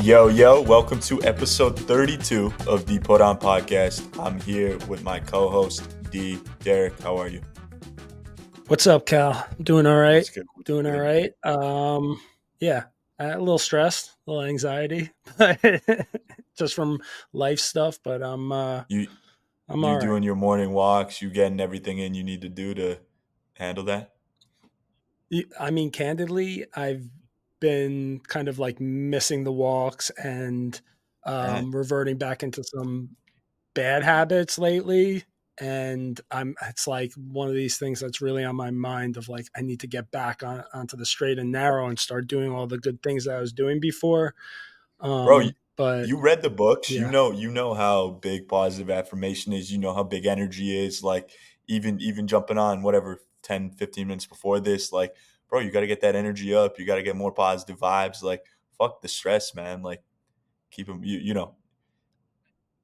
Yo, welcome to episode 32 of the Put On Podcast. I'm here with my co-host, D. Derek. How are you? What's up, Cal? Doing all right. Good. Doing all right. Yeah, a little stressed, a little anxiety, just from life stuff. But I'm You all you right. doing your morning walks, you getting everything in you need to do to handle that? I mean, candidly, I've been kind of like missing the walks and And reverting back into some bad habits lately. And it's like one of these things that's really on my mind of like, I need to get back onto the straight and narrow and start doing all the good things that I was doing before. bro, But you read the books. You yeah, know, you know how big positive affirmation is. You know how big energy is. Like even jumping on whatever 10, 15 minutes before this, like, bro, you got to get that energy up. You got to get more positive vibes. Like, fuck the stress, man. Like, keep them. You know.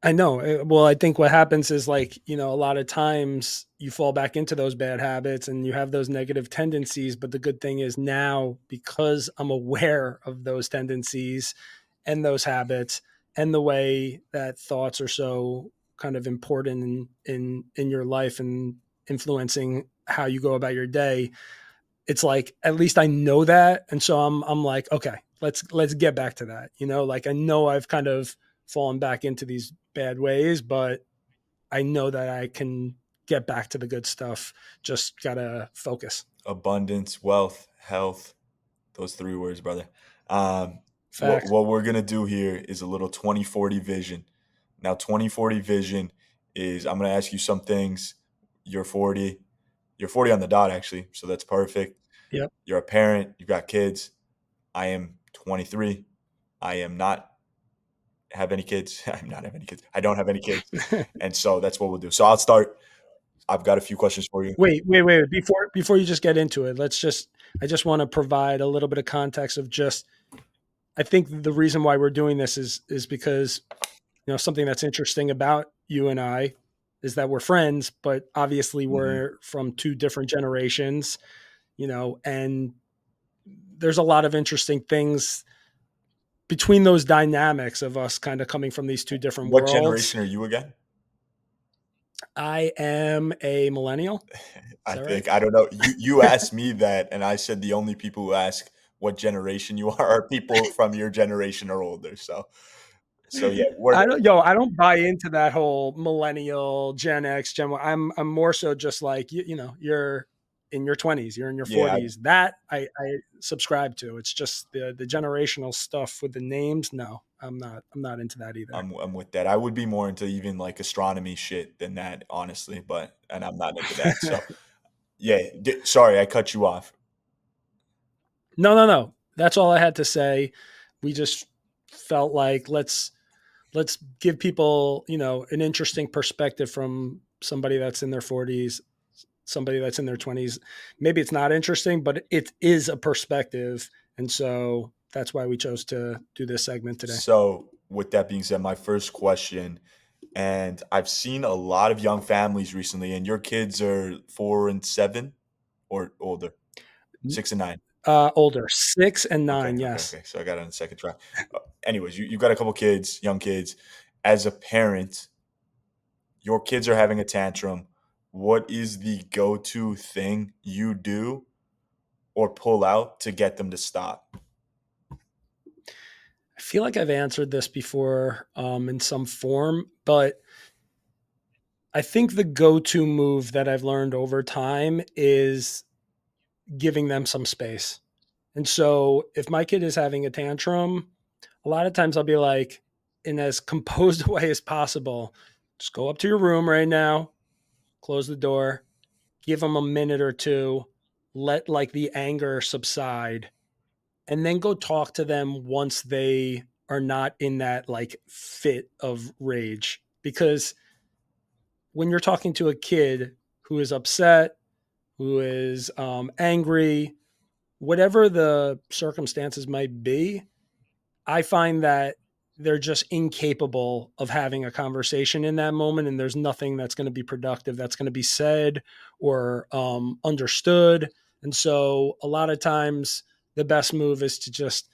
I know. Well, I think what happens is like, a lot of times you fall back into those bad habits and you have those negative tendencies. But the good thing is now, because I'm aware of those tendencies and those habits and the way that thoughts are so kind of important in your life and influencing how you go about your day, it's like at least I know that. And so I'm like, okay, let's get back to that. Like I know I've kind of fallen back into these bad ways, but I know that I can get back to the good stuff. Just gotta focus. Abundance, wealth, health, those three words, brother. Um, what Facts. what we're gonna do here is a little 2040 vision. Now, 2040 vision is I'm gonna ask you some things. You're 40. You're 40 on the dot, actually, so that's perfect. Yep. You're a parent. You've got kids. I am 23. I am not have any kids. I'm not have any kids. I don't have any kids, and so that's what we'll do. So I'll start. I've got a few questions for you. Wait. Before you just get into it, I just want to provide a little bit of context of just I think the reason why we're doing this is because something that's interesting about you and I is that we're friends, but obviously Mhm. we're from two different generations, and there's a lot of interesting things between those dynamics of us kind of coming from these two different What worlds. generation are you again? I am a millennial. Is I that right? think I don't know. You asked me that, and I said the only people who ask what generation you are people from your generation or older. So yeah, we're I don't buy into that whole millennial, Gen X, Gen Y. I'm more so just like you're in your 20s, you're in your yeah, 40s. That I subscribe to. It's just the generational stuff with the names. No, I'm not into that either. I'm with that. I would be more into even like astronomy shit than that, honestly. And I'm not into that. So yeah, sorry I cut you off. No. That's all I had to say. We just felt like let's give people, an interesting perspective from somebody that's in their 40s, somebody that's in their 20s. Maybe it's not interesting, but it is a perspective. And so that's why we chose to do this segment today. So with that being said, my first question, and I've seen a lot of young families recently, and your kids are 4 and 7 or older, 6 and 9. Older, 6 and 9. Yes. Okay. So I got it on the second try. Anyways, you've got a couple kids, young kids. As a parent, your kids are having a tantrum. What is the go-to thing you do or pull out to get them to stop? I feel like I've answered this before in some form, but I think the go-to move that I've learned over time is giving them some space. And so if my kid is having a tantrum, a lot of times I'll be like, in as composed a way as possible, just go up to your room right now, close the door, give them a minute or two, let like the anger subside, and then go talk to them once they are not in that like fit of rage. Because when you're talking to a kid who is upset, who is angry, whatever the circumstances might be, I find that they're just incapable of having a conversation in that moment. And there's nothing that's going to be productive that's going to be said or understood. And so a lot of times the best move is to just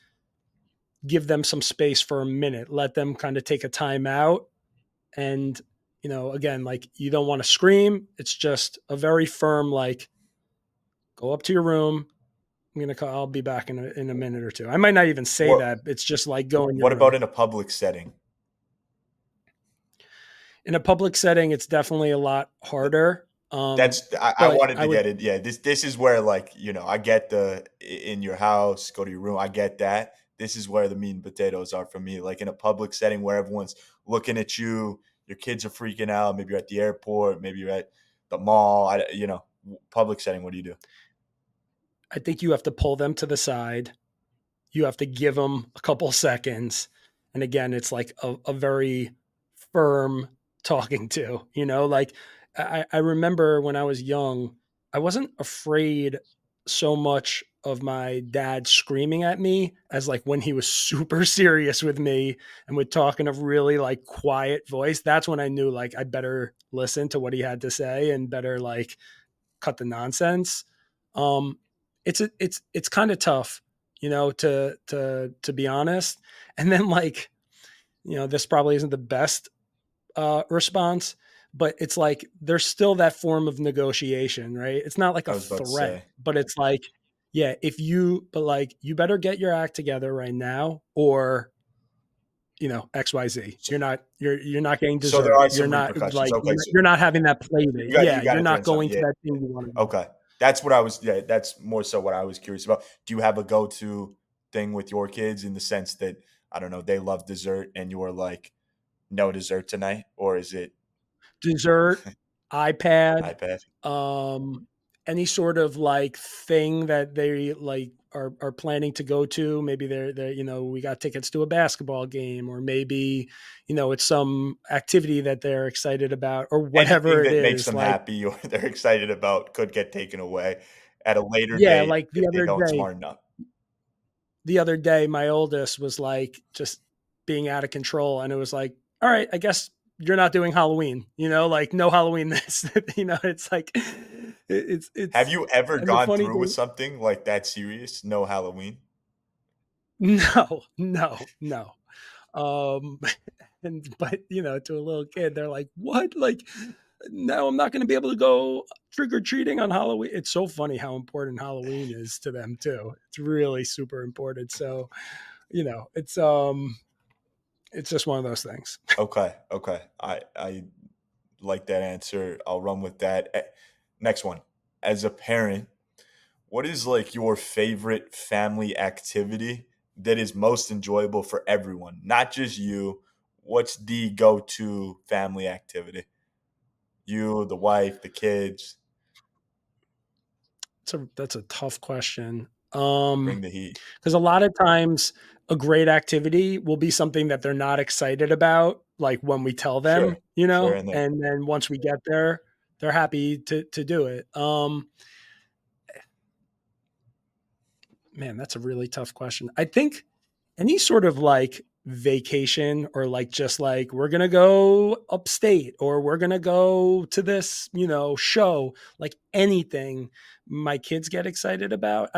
give them some space for a minute, let them kind of take a time out. And, again, like, you don't want to scream. It's just a very firm, like, go up to your room. I'll be back in a minute or two. I might not even say What that. It's just like, go in your what about room. in a public setting? In a public setting, it's definitely a lot harder. I But wanted I to would get it. Yeah, this is where, like, I get in your house, go to your room. I get that. This is where the meat and potatoes are for me. Like in a public setting where everyone's looking at you, your kids are freaking out. Maybe you're at the airport. Maybe you're at the mall. Public setting. What do you do? I think you have to pull them to the side. You have to give them a couple seconds. And again, it's like a very firm talking to, like, I remember when I was young, I wasn't afraid so much of my dad screaming at me as like when he was super serious with me and would talk in a really like quiet voice. That's when I knew like I better listen to what he had to say and better like cut the nonsense. Um, it's kind of tough, to be honest. And then like, this probably isn't the best response, but it's like there's still that form of negotiation, right? It's not like I a was about to threat, say. but it's like, yeah, but like, you better get your act together right now, or XYZ. So, You're not getting so there dessert. are You're some not repercussions. like Okay, so you're not having that play date. you Yeah, got you're to turn not something. going to Yeah. that thing you want to go. Okay. That's what I was. Yeah, that's more so what I was curious about. Do you have a go-to thing with your kids in the sense that, I don't know, they love dessert and you're like, no dessert tonight, or is it Dessert, iPad, iPad? um, any sort of like thing that they like are planning to go to. Maybe they're we got tickets to a basketball game, or maybe it's some activity that they're excited about, or whatever Anything it that makes is. them Like, happy or they're excited about could get taken away at a later yeah, date like if they don't smarten up. the other day, my oldest was like just being out of control, and it was like, all right, I guess you're not doing Halloween. Like, no Halloween this. It's like Have it's you ever and the gone funny through with thing, something like that serious? No Halloween? no, no, no. Um, but to a little kid, they're like, what? Like, no, I'm not going to be able to go trick or treating on Halloween. It's so funny how important Halloween is to them too. It's really super important. So, it's just one of those things. Okay, okay. I like that answer. I'll run with that. Next one. As a parent, what is like your favorite family activity that is most enjoyable for everyone, not just you? What's the go-to family activity? You, the wife, the kids. That's a tough question. Bring the heat. Because a lot of times a great activity will be something that they're not excited about, like when we tell Sure, them, sure. And then and then once we get there, they're happy to do it. Man, that's a really tough question. I think any sort of like vacation, or like just like we're gonna go upstate, or we're gonna go to this show, like anything my kids get excited about.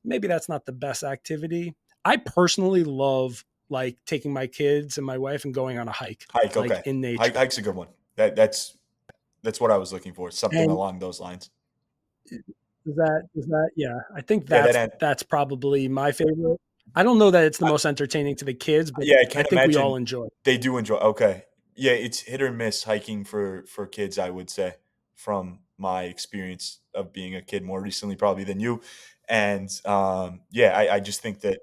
Maybe that's not the best activity. I personally love like taking my kids and my wife and going on a hike, hike. like Okay, in nature. hike's a good one. That's what I was looking for. Something And along those lines. does that yeah, I think Yeah, that's probably my favorite. I don't know that it's the most entertaining to the kids, but yeah, I I can't think we all imagine enjoy it. they do enjoy. Okay, yeah, it's hit or miss hiking for kids. I would say from my experience of being a kid more recently, probably than you. And yeah, I just think that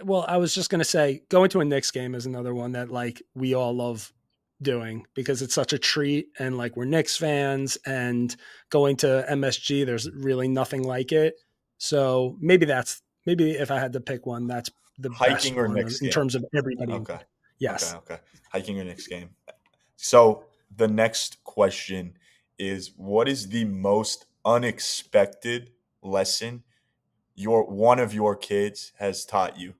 Well, I was just going to say, going to a Knicks game is another one that like we all love doing because it's such a treat, and like we're Knicks fans, and going to MSG, there's really nothing like it. So maybe if I had to pick one, that's the best hiking or one next in game. terms of everybody Okay, involved. okay, Yes. okay. Hiking or next game. So the next question is: what is the most unexpected lesson your one of your kids has taught you?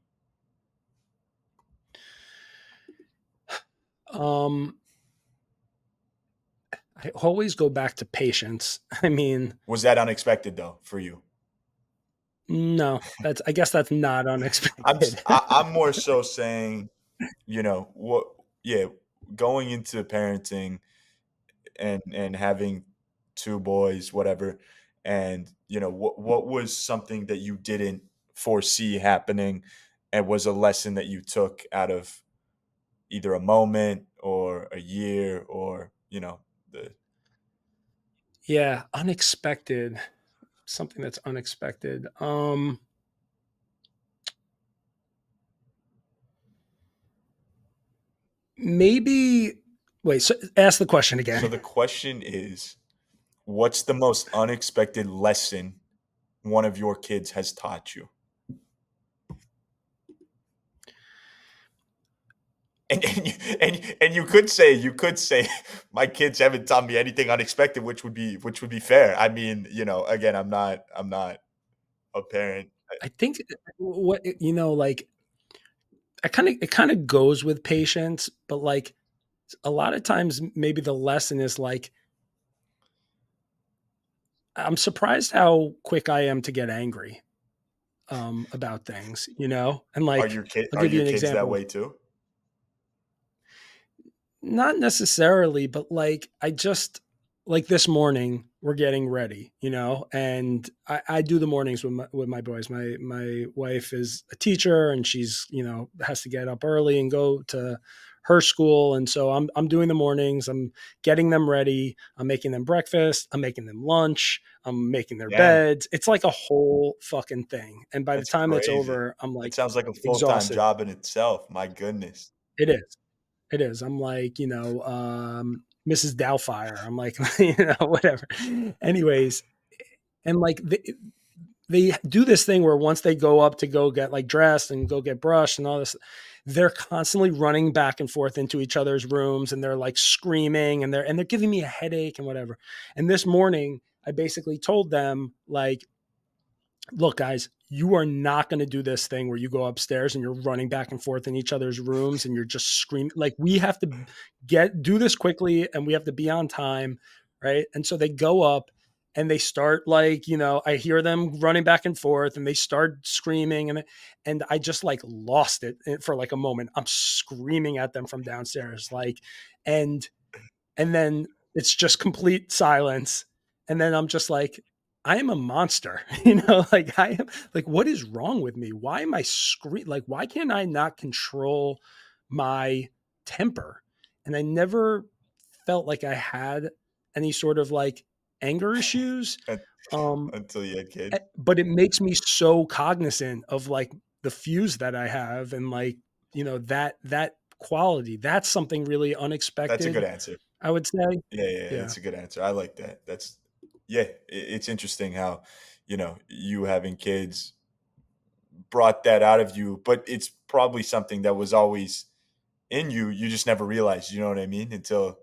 Um, I always go back to patience. I mean, Was that unexpected though for you? No, that's I guess that's not unexpected. I'm more so saying, what, yeah, going into parenting and having two boys, whatever, and what was something that you didn't foresee happening, and was a lesson that you took out of either a moment or a year, or the Yeah, unexpected. Something that's unexpected. Maybe wait, so ask the question so again. the question is, what's the most unexpected lesson one of your kids has taught you? And you could say my kids haven't taught me anything unexpected, which would be fair. I mean, again, I'm not a parent. I think what like it kind of goes with patience, but like a lot of times maybe the lesson is like I'm surprised how quick I am to get angry about things, and Are like your kid I'll are give you your an kids that example. way too? Not necessarily, but like I just like this morning we're getting ready, and I do the mornings with my boys. My wife is a teacher and she's has to get up early and go to her school, and so I'm doing the mornings. I'm getting them ready. I'm making them breakfast. I'm making them lunch. I'm making their Damn, beds. It's like a whole fucking thing. And by the that's time it's crazy. over, I'm That like sounds like a full-time exhausted. job in itself. My goodness. It is. It is. I'm like, Mrs. Doubtfire. I'm like, whatever. Anyways, and like they do this thing where once they go up to go get like dressed and go get brushed and all this, they're constantly running back and forth into each other's rooms and they're like screaming and they're giving me a headache and whatever. And this morning, I basically told them like, look, guys, you are not going to do this thing where you go upstairs and you're running back and forth in each other's rooms and you're just screaming. Like, we have to do this quickly and we have to be on time. Right. And so they go up and they start like, I hear them running back and forth and they start screaming and I just like lost it for like a moment. I'm screaming at them from downstairs. Like, and then it's just complete silence. And then I'm just like, I am a monster, like I am like, what is wrong with me? Why am I like, why can't I not control my temper? And I never felt like I had any sort of like anger issues. Un- Um, Until you had kids. but it makes me so cognizant of like the fuse that I have and like, that quality, that's something really That's a good unexpected, answer. I would say. Yeah, yeah, yeah, Yeah. that's a good answer. I like that. Yeah, it's interesting how, you having kids brought that out of you, but it's probably something that was always in you. You just never realized, you know what I mean? Until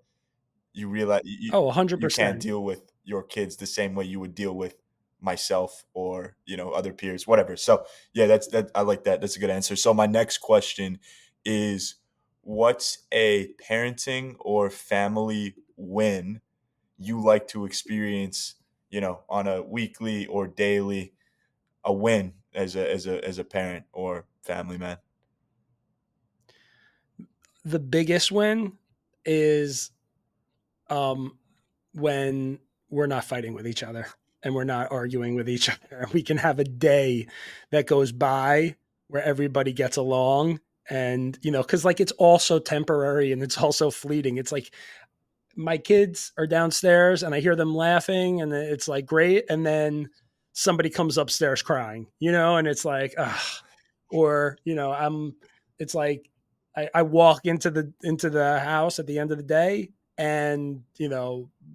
you realize Oh, you can't 100%. deal with your kids the same way you would deal with myself or, other peers, whatever. So, yeah, that I like that. That's a good answer. So my next question is, what's a parenting or family win you like to experience, on a weekly or daily, a win as a parent or family man? The biggest win is um when we're not fighting with each other and we're not arguing with each other. We can have a day that goes by where everybody gets along and cuz like it's also temporary and it's also fleeting. It's like my kids are downstairs and I hear them laughing and it's like great. And then somebody comes upstairs crying, and it's like, or, it's like I walk into the house at the end of the day and,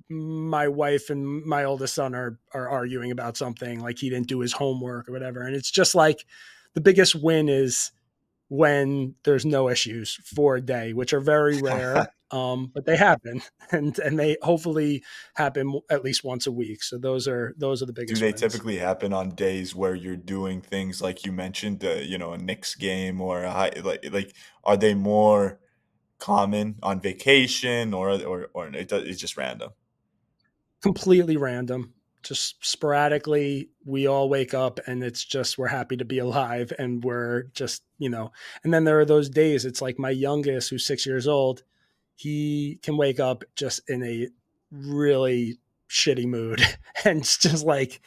my wife and my oldest son are arguing about something like he didn't do his homework or whatever. And it's just like the biggest win is when there's no issues for a day, which are very rare, but they happen, and they hopefully happen at least once a week. So those are the Do biggest they wins. typically happen on days where you're doing things like you mentioned, a Knicks game or a high, like are they more common on vacation, or it's just random? Completely random. just sporadically we all wake up and it's just we're happy to be alive and we're just, and then there are those days it's like my youngest who's 6 years old, he can wake up just in a really shitty mood and it's just like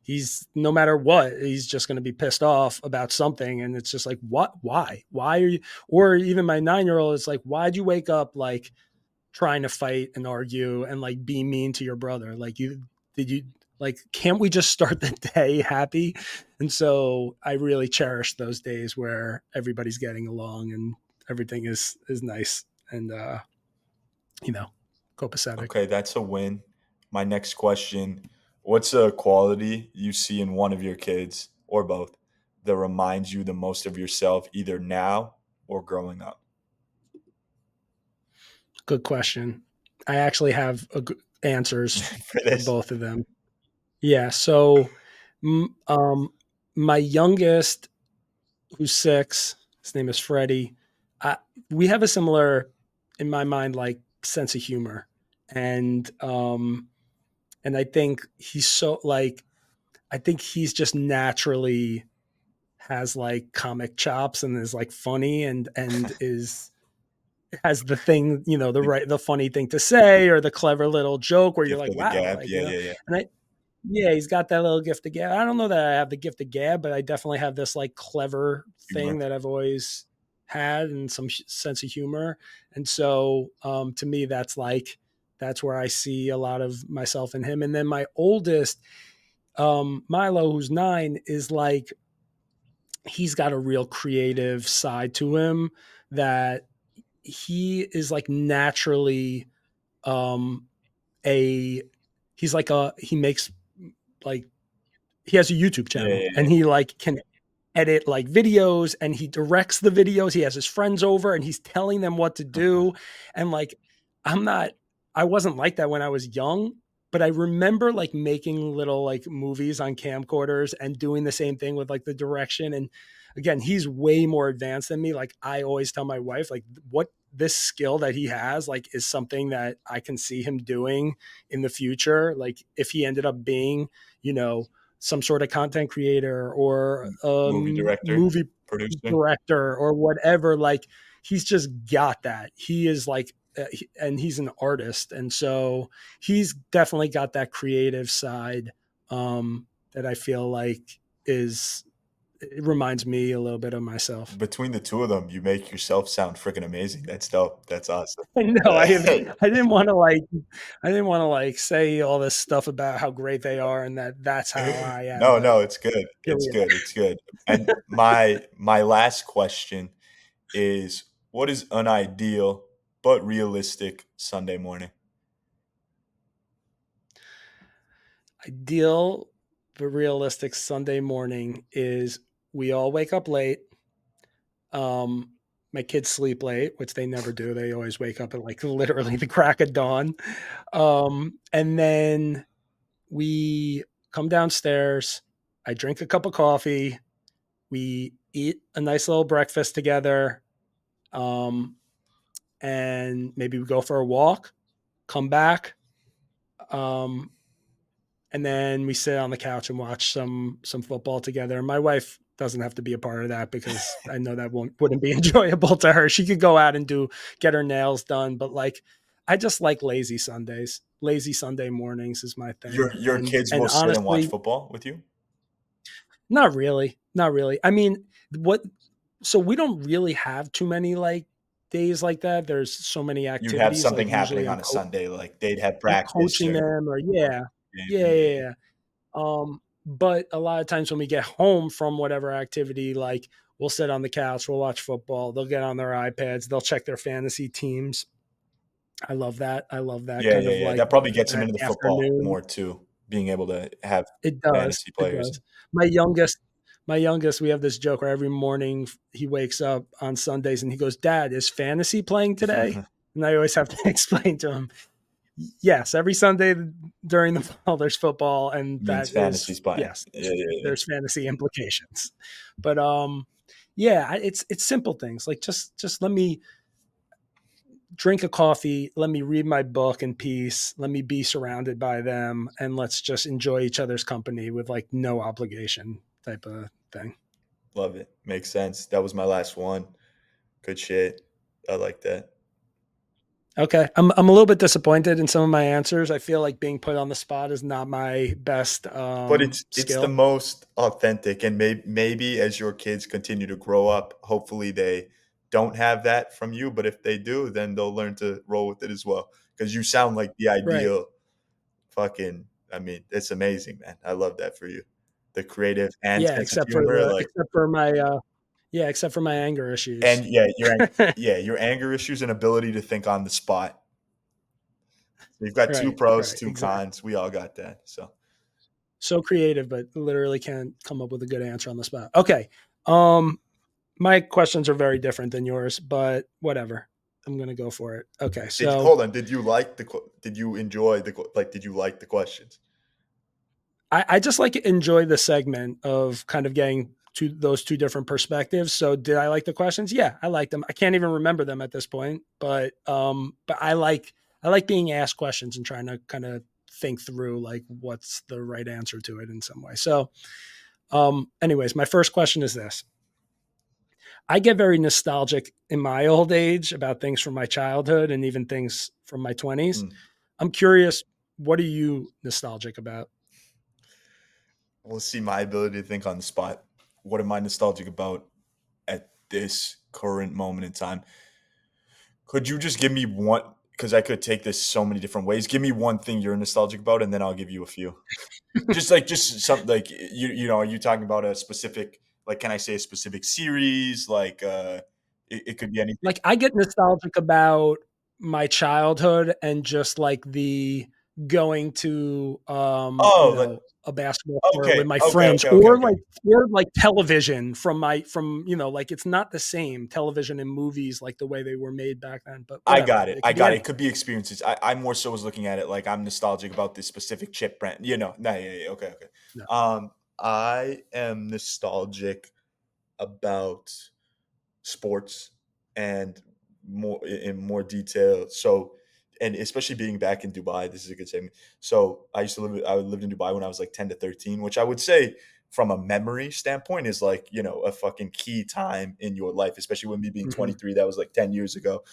he's no matter what he's just going to be pissed off about something and it's just like what why are you, or even my 9-year old is like why'd you wake up like trying to fight and argue and like be mean to your brother, like you like can't we just start the day happy? And so I really cherish those days where everybody's getting along and everything is nice and you know copacetic. Okay, that's a win. My next question, what's a quality you see in one of your kids or both that reminds you the most of yourself either now or growing up? Good question. I actually have answers For for this? both of them. Yeah. So, m- um, my youngest, who's 6, his name is Freddie. I, we have a similar, in my mind, like sense of humor, and I think he's so like I think he's just naturally has like comic chops and is like funny and is has the thing, The the funny thing to say or the clever little joke where you're gift like, of the wow, gab. like, Yeah, yeah, yeah. and yeah, he's got that little gift of gab. I don't know that I have the gift of gab, but I definitely have this like clever thing Humor. that I've always had and some sense of humor. And so, to me, that's where I see a lot of myself in him. And then my oldest, Milo, who's 9, is like, he's got a real creative side to him that he is like naturally um a he's like a he makes like he has a YouTube Yeah, channel yeah, and yeah. he like can edit like videos and he directs the videos. He has his friends over and he's telling them what to do. And like, I'm not, I wasn't like that when I was young, but I remember like making little like movies on camcorders and doing the same thing with like the direction. And again, he's way more advanced than me. Like I always tell my wife, like what this skill that he has, like is something that I can see him doing in the future. Like if he ended up being, you know, some sort of content creator or Movie director, movie producer. director or whatever, like he's just got that. He is like and he's an artist and so he's definitely got that creative side that I feel like is it reminds me a little bit of myself. Between the two of them, you make yourself sound freaking amazing. That's dope. That's awesome. I know I didn't want to like I didn't want to like say all this stuff about how great they are and that's how I am, No, but no, it's good. here It's we good. It's good. And my last question is, what is an ideal but realistic Sunday morning? ideal but realistic Sunday morning is we all wake up late. Um, my kids sleep late, which they never do. They always wake up at like literally the crack of dawn. And then we come downstairs. I drink a cup of coffee. We eat a nice little breakfast together. Um, and maybe we go for a walk, come back. Um, and then we sit on the couch and watch some football together. My wife doesn't have to be a part of that because I know that wouldn't be enjoyable to her. She could go out and get her nails done, but like I just like lazy Sundays. Lazy Sunday mornings is my Your thing. your kids And will sit and watch honestly, football with you? not really. Not really. I mean, what so we don't really have too many like days like that. There's so many You'd have activities like something usually happening on a Sunday, like they'd have I'm practice coaching or them or or yeah. game. Yeah, Yeah, yeah, yeah, yeah. yeah. But a lot of times when we get home from whatever activity, like we'll sit on the couch, we'll watch football, they'll get on their iPads, they'll check their fantasy teams. I love that. I love that Yeah, kind yeah, of yeah. like That probably gets them that into the football afternoon. more too, being able to have It does. fantasy It players. does. My youngest, my youngest, we have this joke where every morning he wakes up on Sundays and he goes, "Dad, is fantasy playing today?" And I always have to explain to him, "Yes, every Sunday during the fall there's football, and Means that is fantasy's playing. yes, Yeah, yeah, yeah. there's fantasy implications." But yeah, it's simple things like just let me drink a coffee, let me read my book in peace, let me be surrounded by them, and let's just enjoy each other's company with like no obligation type of thing. Love it. Makes sense. That was my last one. Good shit. I like that. Okay. I'm a little bit disappointed in some of my answers. I feel like being put on the spot is not my best But it's the skill. most authentic, and maybe as your kids continue to grow up, hopefully they don't have that from you, but if they do, then they'll learn to roll with it as well. Because you sound like the Right. ideal fucking I mean, it's amazing, man. I love that for you. The creative and Yeah, sense of humor, like except for my anger issues. and yeah, yeah, your anger issues and ability to think on the spot. So you've got 2 Right, pros, right, 2 exactly. cons. We all got that. So So creative, but literally can't come up with a good answer on the spot. Okay. Um, my questions are very different than yours, but whatever. I'm gonna go for it. Okay, did you so hold on, did you like did you enjoy like, did you like the questions? I just like enjoy the segment of kind of getting to those two different perspectives. So did I like the questions? Yeah, I like them. I can't even remember them at this point, but I like being asked questions and trying to kind of think through like what's the right answer to it in some way. So anyways, my first question is this. I get very nostalgic in my old age about things from my childhood and even things from my 20s. Mm. I'm curious, what are you nostalgic about? We'll see my ability to think on the spot. What am I nostalgic about at this current moment in time? Could you just give me one? Because I could take this so many different ways. Give me one thing you're nostalgic about, and then I'll give you a few. Just something like you know. Are you talking about a specific? Like, can I say a specific series? Like, it could be anything. Like I get nostalgic about my childhood and just like the going to Oh, like a basketball court okay, with my okay, friends okay, okay, okay. or like television from like it's not the same television and movies like the way they were made back then, but I whatever. got it. It I could be got it. anything. It could be experiences. I more so was looking at it like I'm nostalgic about this specific chip brand. You know, nah, yeah, yeah, okay, okay. No. I am nostalgic about sports and more in more detail. So, and especially being back in Dubai, this is a good segment. So, I lived in Dubai when I was like 10 to 13, which I would say from a memory standpoint is like, you know, a fucking key time in your life, especially with me being Hmm. 23, that was like 10 years ago.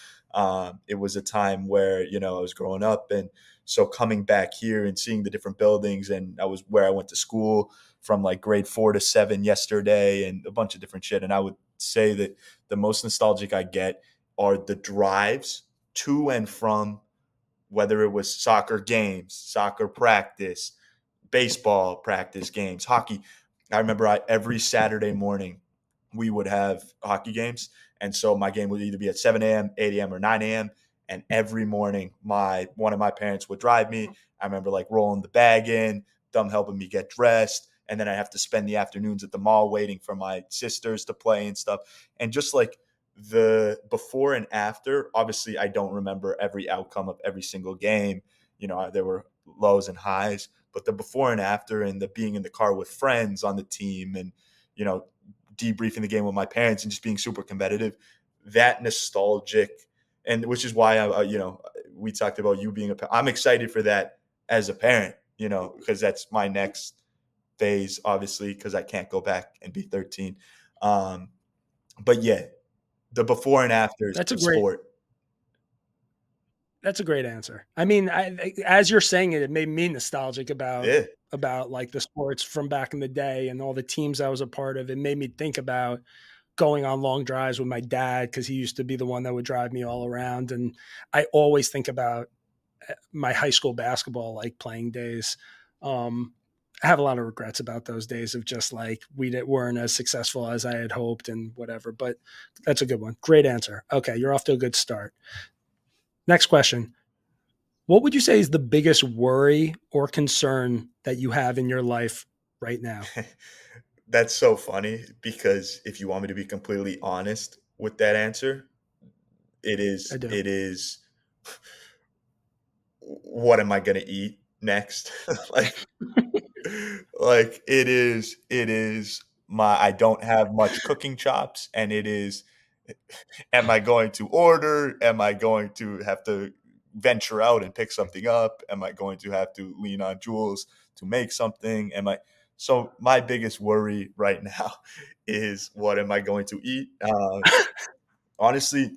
It was a time where, you know, I was growing up. And so coming back here and seeing the different buildings, and I was where I went to school from like grade 4 to 7 yesterday and a bunch of different shit. And I would say that the most nostalgic I get are the drives to and from, whether it was soccer games, soccer practice, baseball practice games, hockey. I remember every Saturday morning we would have hockey games, and so my game would either be at 7 a.m., 8 a.m., or 9 a.m. And every morning, my one of my parents would drive me. I remember like rolling the bag in, them helping me get dressed, and then I have to spend the afternoons at the mall waiting for my sisters to play and stuff. And just like the before and after, obviously, I don't remember every outcome of every single game. You know, there were lows and highs, but the before and after, and the being in the car with friends on the team, and you know, debriefing the game with my parents and just being super competitive, that nostalgic, and which is why you know, we talked about you being I'm excited for that as a parent, you know, because that's my next phase, obviously, because I can't go back and be 13. Um, but yeah, the before and afters That's a of great sport. That's a great answer. I mean, as you're saying it, it made me nostalgic Yeah, about like the sports from back in the day and all the teams I was a part of. It made me think about going on long drives with my dad because he used to be the one that would drive me all around. And I always think about my high school basketball like playing days. Um, I have a lot of regrets about those days of just like weren't as successful as I had hoped and whatever. But that's a good one. Great answer. Okay, you're off to a good start. Next question. What would you say is the biggest worry or concern that you have in your life right now? that's so funny because if you want me to be completely honest with that answer, I do. it is what am I gonna eat next? like it is my I don't have much cooking chops, and it is Am I going to order? Am I going to have to venture out and pick something up? Am I going to have to lean on Jules to make something? Am I so my biggest worry right now is what am I going to eat? Honestly,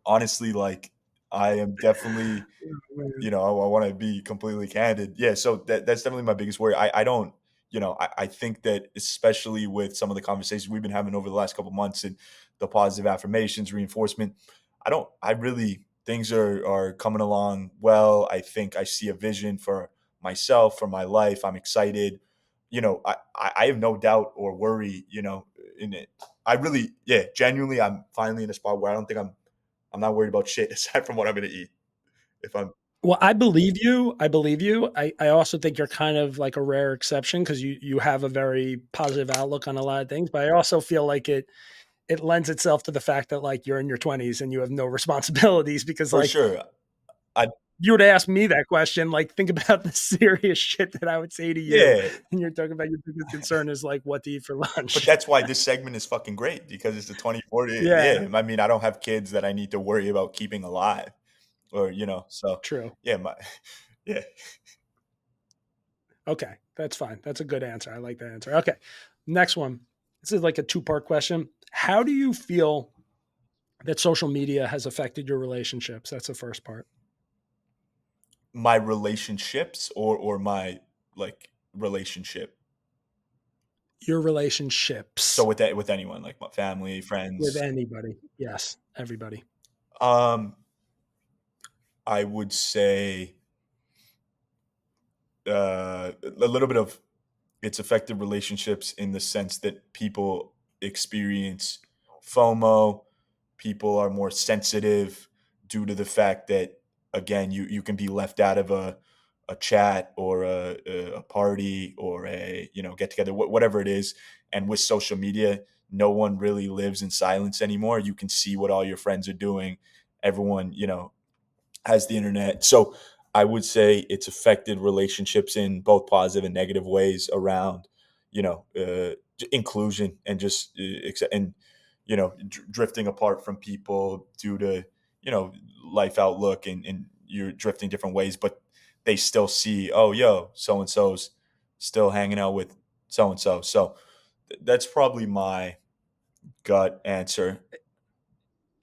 honestly, like I am definitely, I want to be completely candid. Yeah, so that's definitely my biggest worry. I don't, I think that especially with some of the conversations we've been having over the last couple months and the positive affirmations, reinforcement, I really things are coming along well. I think I see a vision for myself, for my life. I'm excited. I have no doubt or worry, in it. I really, yeah, genuinely, I'm finally in a spot where I'm not worried about shit aside from what I'm gonna eat. If I'm Well, I believe you. I believe you. I also think you're kind of like a rare exception because you have a very positive outlook on a lot of things. But I also feel like it lends itself to the fact that like you're in your 20s and you have no responsibilities because For like sure. I you were to ask me that question, like think about the serious shit that I would say to you. Yeah, And you're talking about your biggest concern is like what to eat for but lunch. that's why this segment is fucking great because it's the 2040. Yeah, Yeah, I mean, I don't have kids that I need to worry about keeping alive or, so true. yeah, yeah. Okay, that's fine. That's a good answer. I like that answer. Okay. Next one. This is like a two-part question. How do you feel that social media has affected your relationships? That's the first part. My relationships or my, like, relationship. Your So relationships with anyone, like my family, with friends, anybody. Yes, everybody. um, I would say, a little bit of it's affected relationships in the sense that people experience FOMO. People are more sensitive due to the fact that again, you can be left out of a chat or a party or a get together, whatever it is. And with social media, no one really lives in silence anymore. You can see what all your friends are doing. Everyone, has the internet. So I would say it's affected relationships in both positive and negative ways around, inclusion and just and drifting apart from people due to life outlook and you're drifting different ways, but they still see, oh, yo, so and so's still hanging out with so and so. So that's probably my gut answer.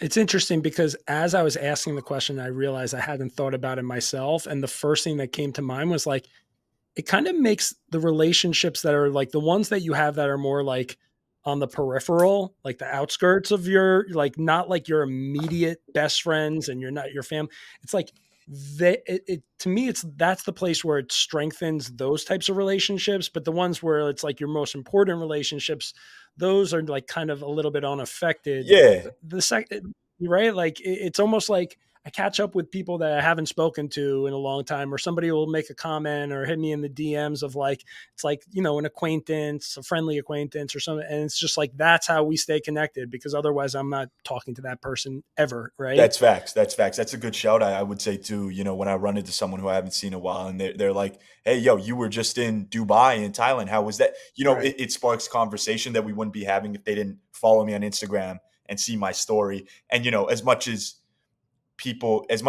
It's interesting because as I was asking the question, I realized I hadn't thought about it myself. And the first thing that came to mind was like, it kind of makes the relationships that are like the ones that you have that are more like on the peripheral, like the outskirts of your, like not like your immediate best friends and you're not your family. It's like to me, it's that's the place where it strengthens those types of relationships. But the ones where it's like your most important relationships, those are like kind of a little bit unaffected. Yeah, The second, right? Like it's almost like I catch up with people that I haven't spoken to in a long time, or somebody will make a comment or hit me in the DMs of like, it's like, an acquaintance, a friendly acquaintance or something. And it's just like, that's how we stay connected because otherwise I'm not talking to that person ever. Right. that's facts. That's facts. That's a good shout. I would say too. When I run into someone who I haven't seen in a while, and they're like, "Hey, yo, you were just in Dubai and Thailand. How was that?" Right. It sparks conversation that we wouldn't be having if they didn't follow me on Instagram and see my story. And as much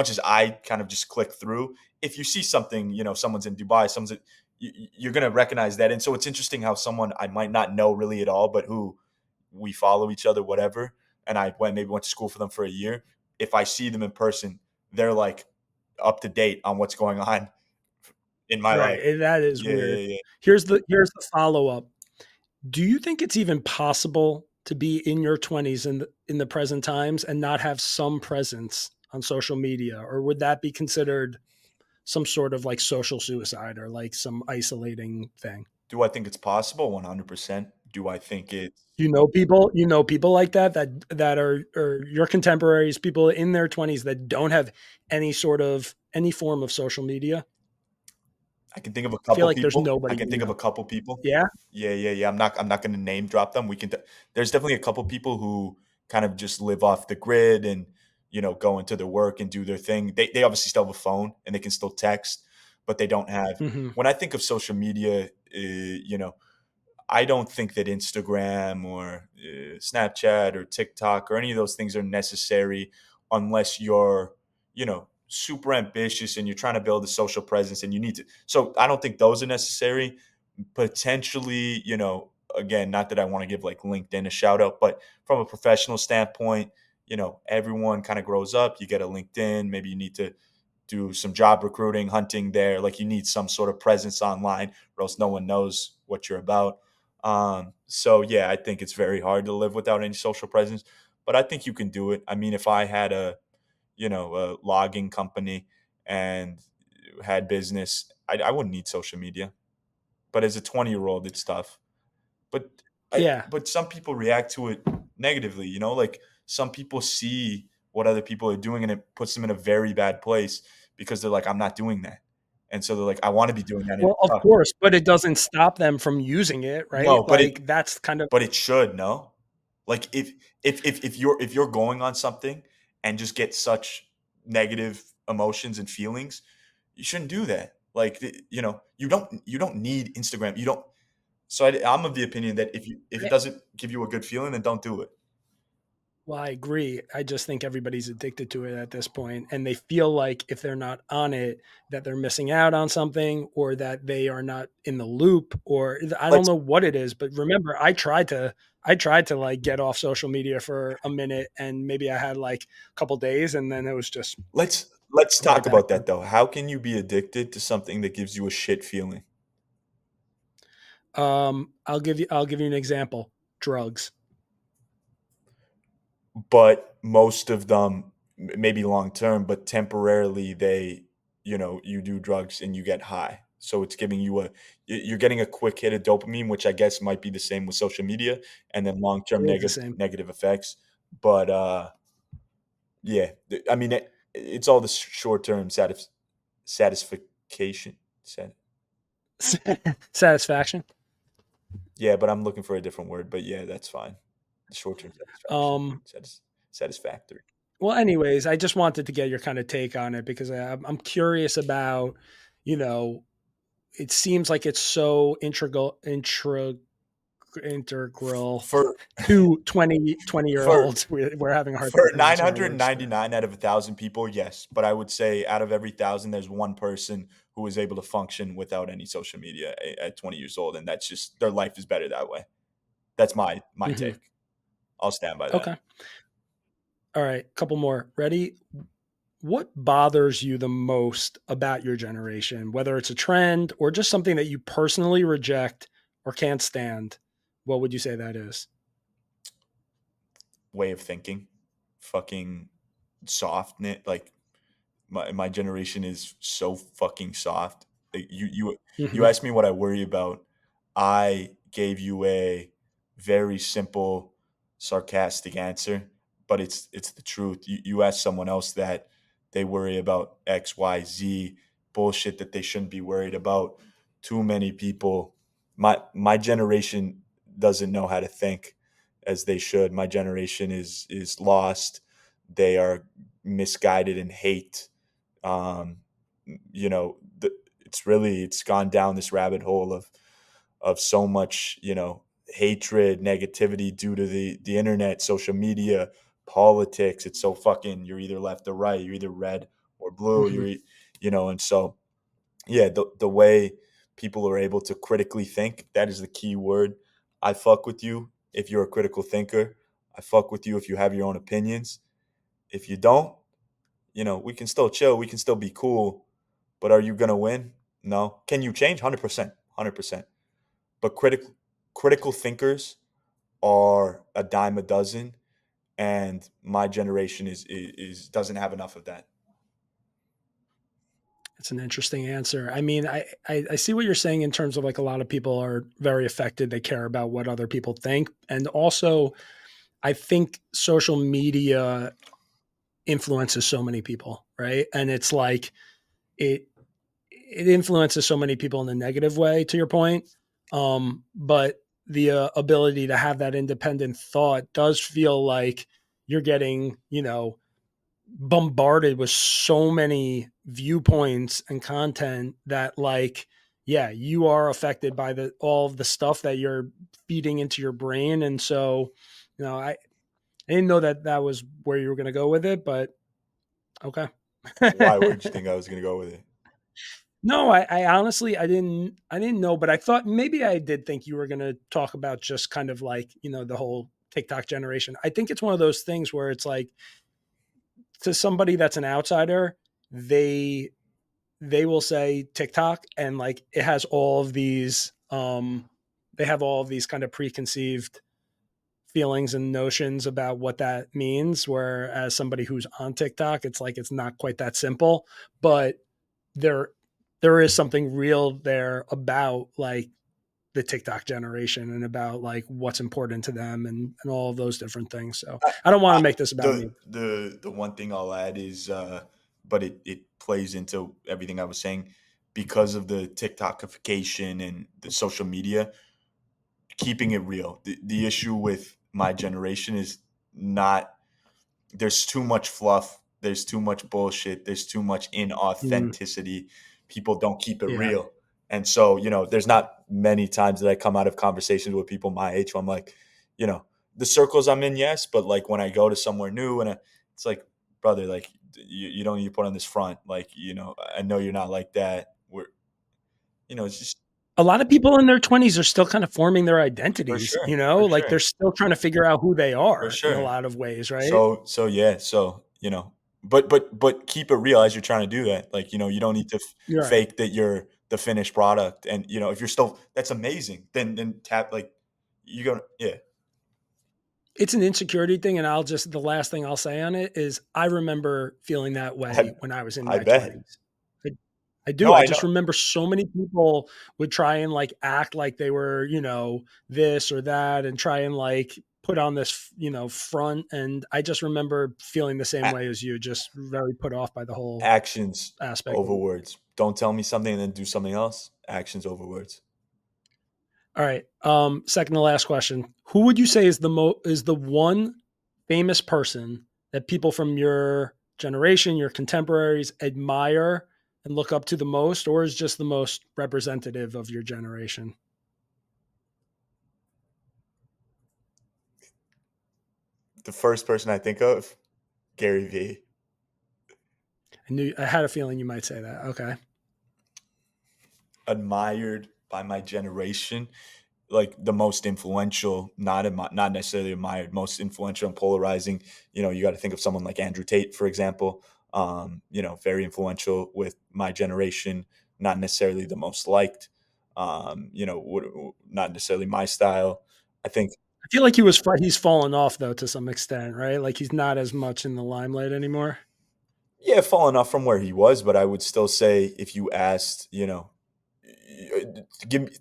as I kind of just click through, if you see something, someone's in Dubai, you're gonna recognize that. And so it's interesting how someone I might not know really at all, but who we follow each other, whatever, and maybe went to school for them for a year. If I see them in person, they're like up to date on what's going on in my Right. life. That is Yeah, weird. yeah, yeah. Here's the follow up. Do you think it's even possible to be in your 20s in the present times and not have some presence on social media, or would that be considered some sort of like social suicide or like some isolating thing? Do I think it's possible? 100%. Do I think it's You know people like that are your contemporaries, people in their 20s that don't have any form of social media. I can think of a I feel couple like there's people. I nobody can we think of a know. couple people. Yeah. Yeah, yeah, yeah. I'm not gonna name drop them. There's definitely a couple people who kind of just live off the grid and go into their work and do their thing. They obviously still have a phone and they can still text, but they don't have. Hmm. When I think of social media, I don't think that Instagram or Snapchat or TikTok or any of those things are necessary unless you're, super ambitious and you're trying to build a social presence and you need to. So I don't think those are necessary. Potentially, again, not that I want to give like LinkedIn a shout out, but from a professional standpoint, everyone kind of grows up. You get a LinkedIn, maybe you need to do some job recruiting, hunting there. Like you need some sort of presence online, or else no one knows what you're about. So yeah, I think it's very hard to live without any social presence, but I think you can do it. I mean, if I had a logging company and had business, I wouldn't need social media. But as a 20-year-old, it's tough. But Yeah. but some people react to it negatively, like some people see what other people are doing and it puts them in a very bad place because they're like, I'm not doing that. And so they're like, I want to be doing that and Well, it of sucks. course, but it doesn't stop them from using it, right? No, Like that's kind of but it should, no? Like if you're going on something and just get such negative emotions and feelings, you shouldn't do that. Like you don't need Instagram. You don't. So I'm of the opinion that if it doesn't give you a good feeling, then don't do it. well, I agree. I just think everybody's addicted to it at this point, and they feel like if they're not on it, that they're missing out on something, or that they are not in the loop, or I don't Let's know what it is. But remember, I tried to like get off social media for a minute, and maybe I had like a couple days, and then it was just let's right talk back about on. that though. How can you be addicted to something that gives you a shit feeling? I'll give you an example. Drugs. But most of them, maybe long term, but temporarily you do drugs and you get high. So it's giving you you're getting a quick hit of dopamine, which I guess might be the same with social media, and then long term It is the negative same. negative effects. But yeah, I mean it's all the short term satisfaction. Sat- Satisfaction. Yeah, but I'm looking for a different word. But yeah, that's fine. Short term satisfaction, Um, satisfactory. well, anyways, I just wanted to get your kind of take on it because I'm curious about, you know, it seems like it's so integral For to 20 year for olds. We're having a hard time For pronouncing our words today. 999 out of 1,000 people, yes. But I would say out of every 1,000, there's one person who is able to function without any social media at 20 years old, and that's just their life is better that way. That's my Hmm. take. I'll stand by that. Okay. All right. Couple more. Ready? What bothers you the most about your generation, whether it's a trend or just something that you personally reject or can't stand? What would you say that is? Way of thinking, fucking soft knit. Like my generation is so fucking soft. Like, you Hmm. asked me what I worry about. I gave you a very simple, sarcastic answer, but it's the truth. You ask someone else that they worry about X, Y, Z bullshit that they shouldn't be worried about. Too many people. My generation doesn't know how to think as they should. My generation is lost. They are misguided and hate. um, it's gone down this rabbit hole of so much hatred, negativity due to the internet, social media, politics. It's so fucking, you're either left or right, you're either red or blue, Hmm. and so yeah, the way people are able to critically think, that is the key word. I fuck with you if you're a critical thinker. I fuck with you if you have your own opinions. If you don't, we can still chill, we can still be cool, but are you gonna win? No. Can you change? 100%, 100%. But critical thinkers are a dime a dozen, and my generation is doesn't have enough of that. It's an interesting answer. I mean, I see what you're saying in terms of like a lot of people are very affected. They care about what other people think. And also, I think social media influences so many people, right? And it's like it it influences so many people in a negative way, to your point. But the ability to have that independent thought does feel like you're getting, bombarded with so many viewpoints and content that like yeah, you are affected by the all of the stuff that you're feeding into your brain. And so, I didn't know that that was where you were going to go with it, but okay. Why? Where'd you think I was gonna go with it? No, I honestly I didn't know, but I thought maybe I did think you were going to talk about just kind of like the whole TikTok generation. I think it's one of those things where it's like to somebody that's an outsider, they they will say TikTok and like it has all of these they have all of these kind of preconceived feelings and notions about what that means. Whereas somebody who's on TikTok, it's like it's not quite that simple, but there there is something real there about like the TikTok generation and about like what's important to them and all of those different things. So I, I don't want I, to make this about me. the one thing I'll add is, but it plays into everything I was saying because of the TikTokification and the social media. Keeping it real. The issue with my generation is not there's too much fluff, there's too much bullshit, there's too much Mm, inauthenticity. People don't keep it yeah. real. And so, there's not many times that I come out of conversations with people my age where I'm like, you know, the circles I'm in, yes, but like when I go to somewhere new and it's like, brother, like you don't need to put on this front. Like, I know you're not like that. It's just A lot of people in their 20s are still kind of forming their for identities, sure, for like they're sure. still trying to figure out who they For are in a sure. lot of ways, right? So yeah, but keep it real as you're trying to do that. Like, you don't need to You're right. fake that you're the finished product. And if you're still that's amazing. Then tap like you go yeah. It's an insecurity thing. And the last thing I'll say on it is I remember feeling that I way when I was in I my bet. 20s. I, I do. No, I I just know. remember so many people would try and like act like they were, this or that and try and like put on this, front. And I just remember feeling the same A- way as you, just very put off by the whole actions aspect of over it. words. Don't tell me something and then do something else. Actions over words. All right. Second to last question. Who would you say is the one famous person that people from your generation, your contemporaries admire and look up to the most, or is just the most representative of your generation? The first person I think of, Gary V. I had a feeling you might say that. Okay. Admired by my generation, like the most influential, not necessarily admired, most influential and polarizing. You got to think of someone like Andrew Tate, for example. Very influential with my generation, not necessarily the most liked. Not necessarily my style. I think, I feel like he's fallen off though to some extent, right? Like he's not as much in the limelight anymore. yeah, falling off from where he was, but I would still say if you asked,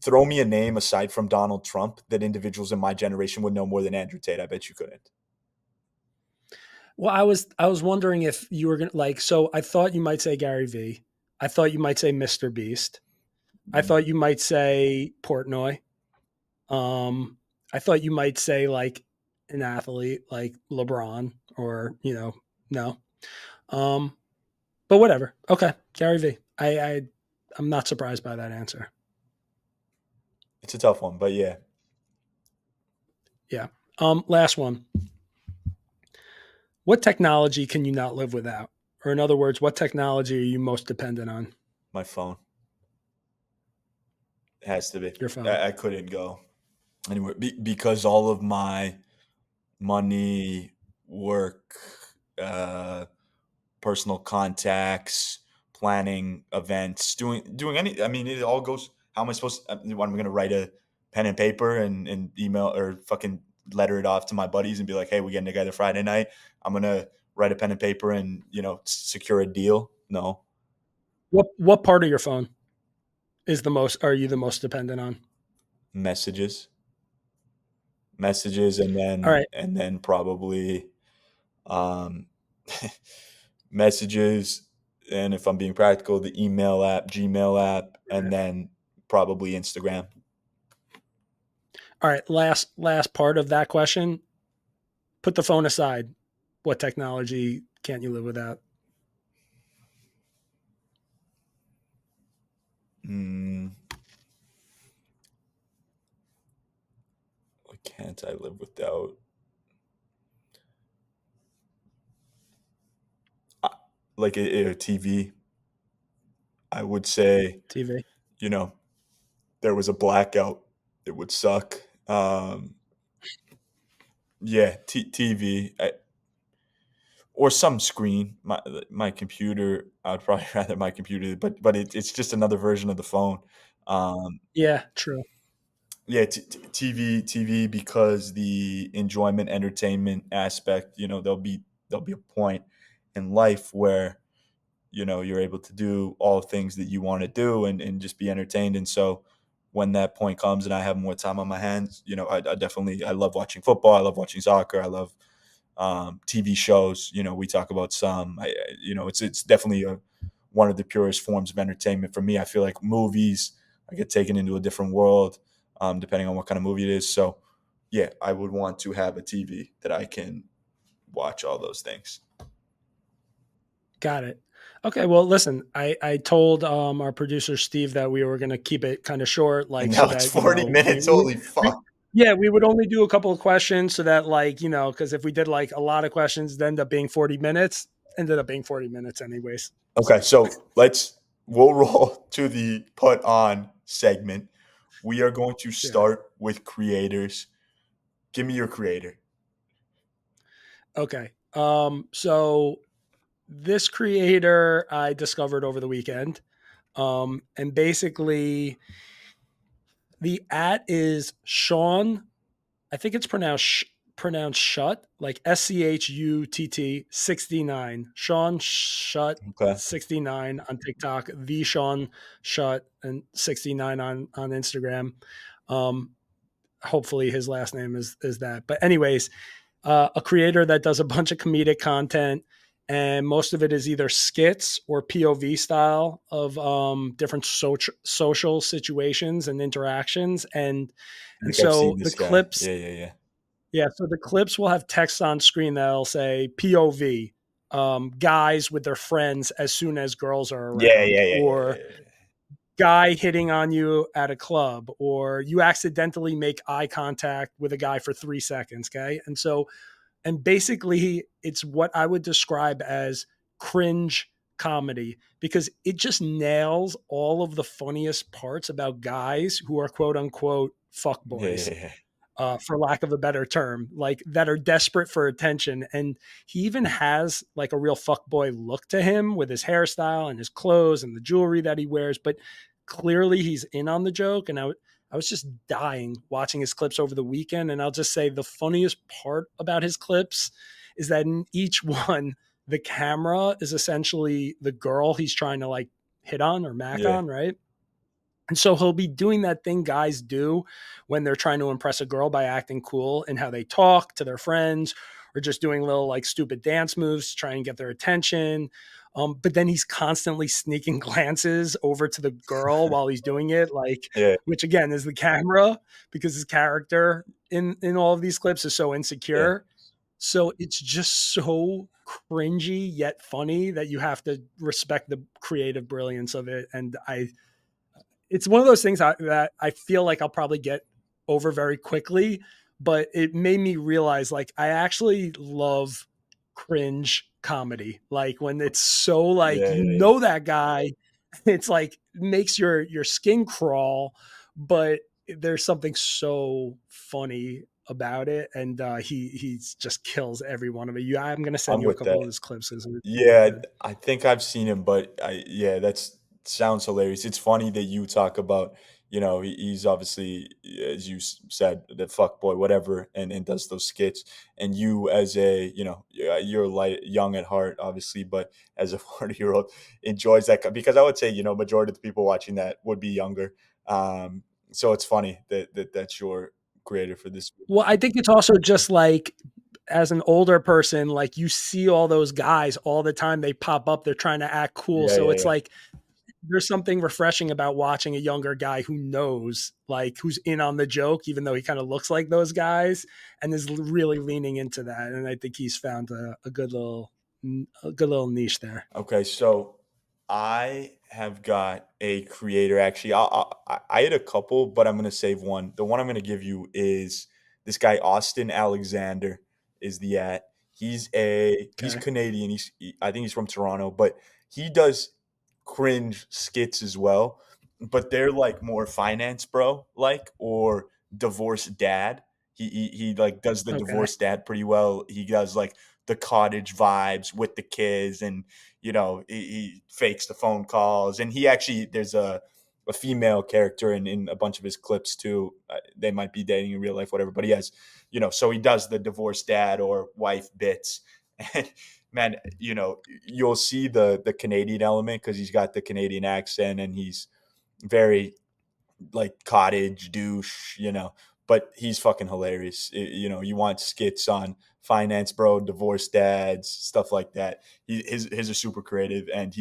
throw me a name aside from Donald Trump that individuals in my generation would know more than Andrew Tate. I bet you couldn't. Well, I was wondering if you were gonna like. So I thought you might say Gary V. I thought you might say Mr. Beast. I Mm. thought you might say Portnoy. Um, I thought you might say like an athlete like LeBron or no. Um, but whatever. Okay, Gary V. I'm not surprised by that answer. It's a tough one, but yeah, Yeah. Last one. What technology can you not live without? Or in other words, what technology are you most dependent on? my phone. It has to be. Your phone. I couldn't go anywhere because all of my money, work, uh, personal contacts, planning events, doing any. I mean, it all goes. How am I supposed? What am I going to write a pen and paper and email or fucking letter it off to my buddies and be like, hey, we getting together Friday night. I'm gonna write a pen and paper and secure a deal. No What part of your phone are you the most dependent on? messages, messages, and All then right. and then probably um, messages, and if I'm being practical, the email app, Gmail app, and then probably Instagram. All right. Last part of that question. Put the phone aside. What technology can't you live without? Mm. can't I live without? Uh, like a TV. I would say, TV. you know, there was a blackout, it would suck. Yeah, TV, or some screen. My computer, I'd probably rather my computer, but it's just another version of the phone. Um, Yeah, true. yeah, TV because the enjoyment, entertainment aspect, there'll be a point in life where, you're able to do all things that you wanna do and just be entertained, and so when that point comes and I have more time on my hands, I definitely I love watching football, I love watching soccer, I love, TV shows, we talk about some, it's definitely one of the purest forms of entertainment for me. I feel like movies, I get taken into a different world, depending on what kind of movie it is, so, yeah, I would want to have a TV that I can watch all those things. Got it. Okay, well, listen, I told our producer Steve that we were going to keep it kind of short, And like now so it's that 40 minutes, holy we fuck. yeah, we would only do a couple of questions so that because if we did like a lot of questions, it ended up being 40 minutes. Ended up being 40 minutes anyways. Okay, so we'll roll to the put on segment. We are going to Yeah. start with creators. Give me your creator. Okay. So this creator I discovered over the weekend. And basically the at is Sean. I think it's pronounced Schutt, like SCHUTT 69. Sean Schutt Okay. 69 on TikTok, the Sean Schutt and 69 on Instagram. Um, hopefully his last name is that. But anyways, a creator that does a bunch of comedic content, and most of it is either skits or POV style of different social situations and interactions, I and think I've so seen the this guy. clips, Yeah, yeah, yeah. yeah, so the clips will have text on screen that'll say POV, guys with their friends as soon as girls are Yeah, around, yeah, yeah, yeah, or yeah, yeah. guy hitting on you at a club, or you accidentally make eye contact with a guy for 3 seconds. Okay. And basically, it's what I would describe as cringe comedy because it just nails all of the funniest parts about guys who are quote unquote fuck Yeah, yeah, boys, yeah. for lack of a better term, like that are desperate for attention. And he even has like a real fuckboy look to him with his hairstyle and his clothes and the jewelry that he wears. But clearly he's in on the joke. And I was just dying watching his clips over the weekend. And I'll just say the funniest part about his clips is that in each one, the camera is essentially the girl he's trying to like hit on or mac Yeah. on, right? And so he'll be doing that thing guys do when they're trying to impress a girl by acting cool and how they talk to their friends or just doing little like stupid dance moves to try and get their attention. But then he's constantly sneaking glances over to the girl while he's doing it, like, Yeah, which again is the camera because his character in all of these clips is so yeah. insecure. So it's just so cringy yet funny that you have to respect the creative brilliance of it. And it's one of those things that I feel like I'll probably get over very quickly, but it made me realize like I actually love cringe comedy. Like when it's so like Yeah, yeah, yeah. that guy, it's like makes your skin crawl, but there's something so funny about it, and he just kills every one of it. I'm gonna send I'm you a with couple that. of his clips because they're really Yeah, good. I think I've seen him, but that's sounds hilarious. It's funny that you talk about, he's obviously, as you said, the fuck boy, whatever, and does those skits. And you, as you're young at heart, obviously, but as a 40-year-old, enjoys that because I would say, majority of the people watching that would be younger. So it's funny that's your creator for this. Well, I think it's also just like as an older person, like you see all those guys all the time. They pop up, they're trying to act cool. Yeah, So yeah, it's yeah. like there's something refreshing about watching a younger guy who knows, like who's in on the joke, even though he kind of looks like those guys and is really leaning into that. And I think he's found a good little niche there. Okay, so I have got a creator. Actually, I had a couple, but I'm gonna save one. The one I'm gonna give you is This guy Austen Alexander is the at. He's Okay. Canadian. I think he's from Toronto, but he does cringe skits as well. But they're like more finance bro like or divorced dad. He like does the Okay. divorced dad pretty well. He does like the cottage vibes with the kids, and he fakes the phone calls, and he actually there's a female character in a bunch of his clips too. They might be dating in real life, whatever. But he has, so he does the divorced dad or wife bits, and man, you'll see the Canadian element because he's got the Canadian accent and he's very like cottage douche, but he's fucking hilarious. You want skits on finance bro, divorced dads, stuff like that. His are super creative, and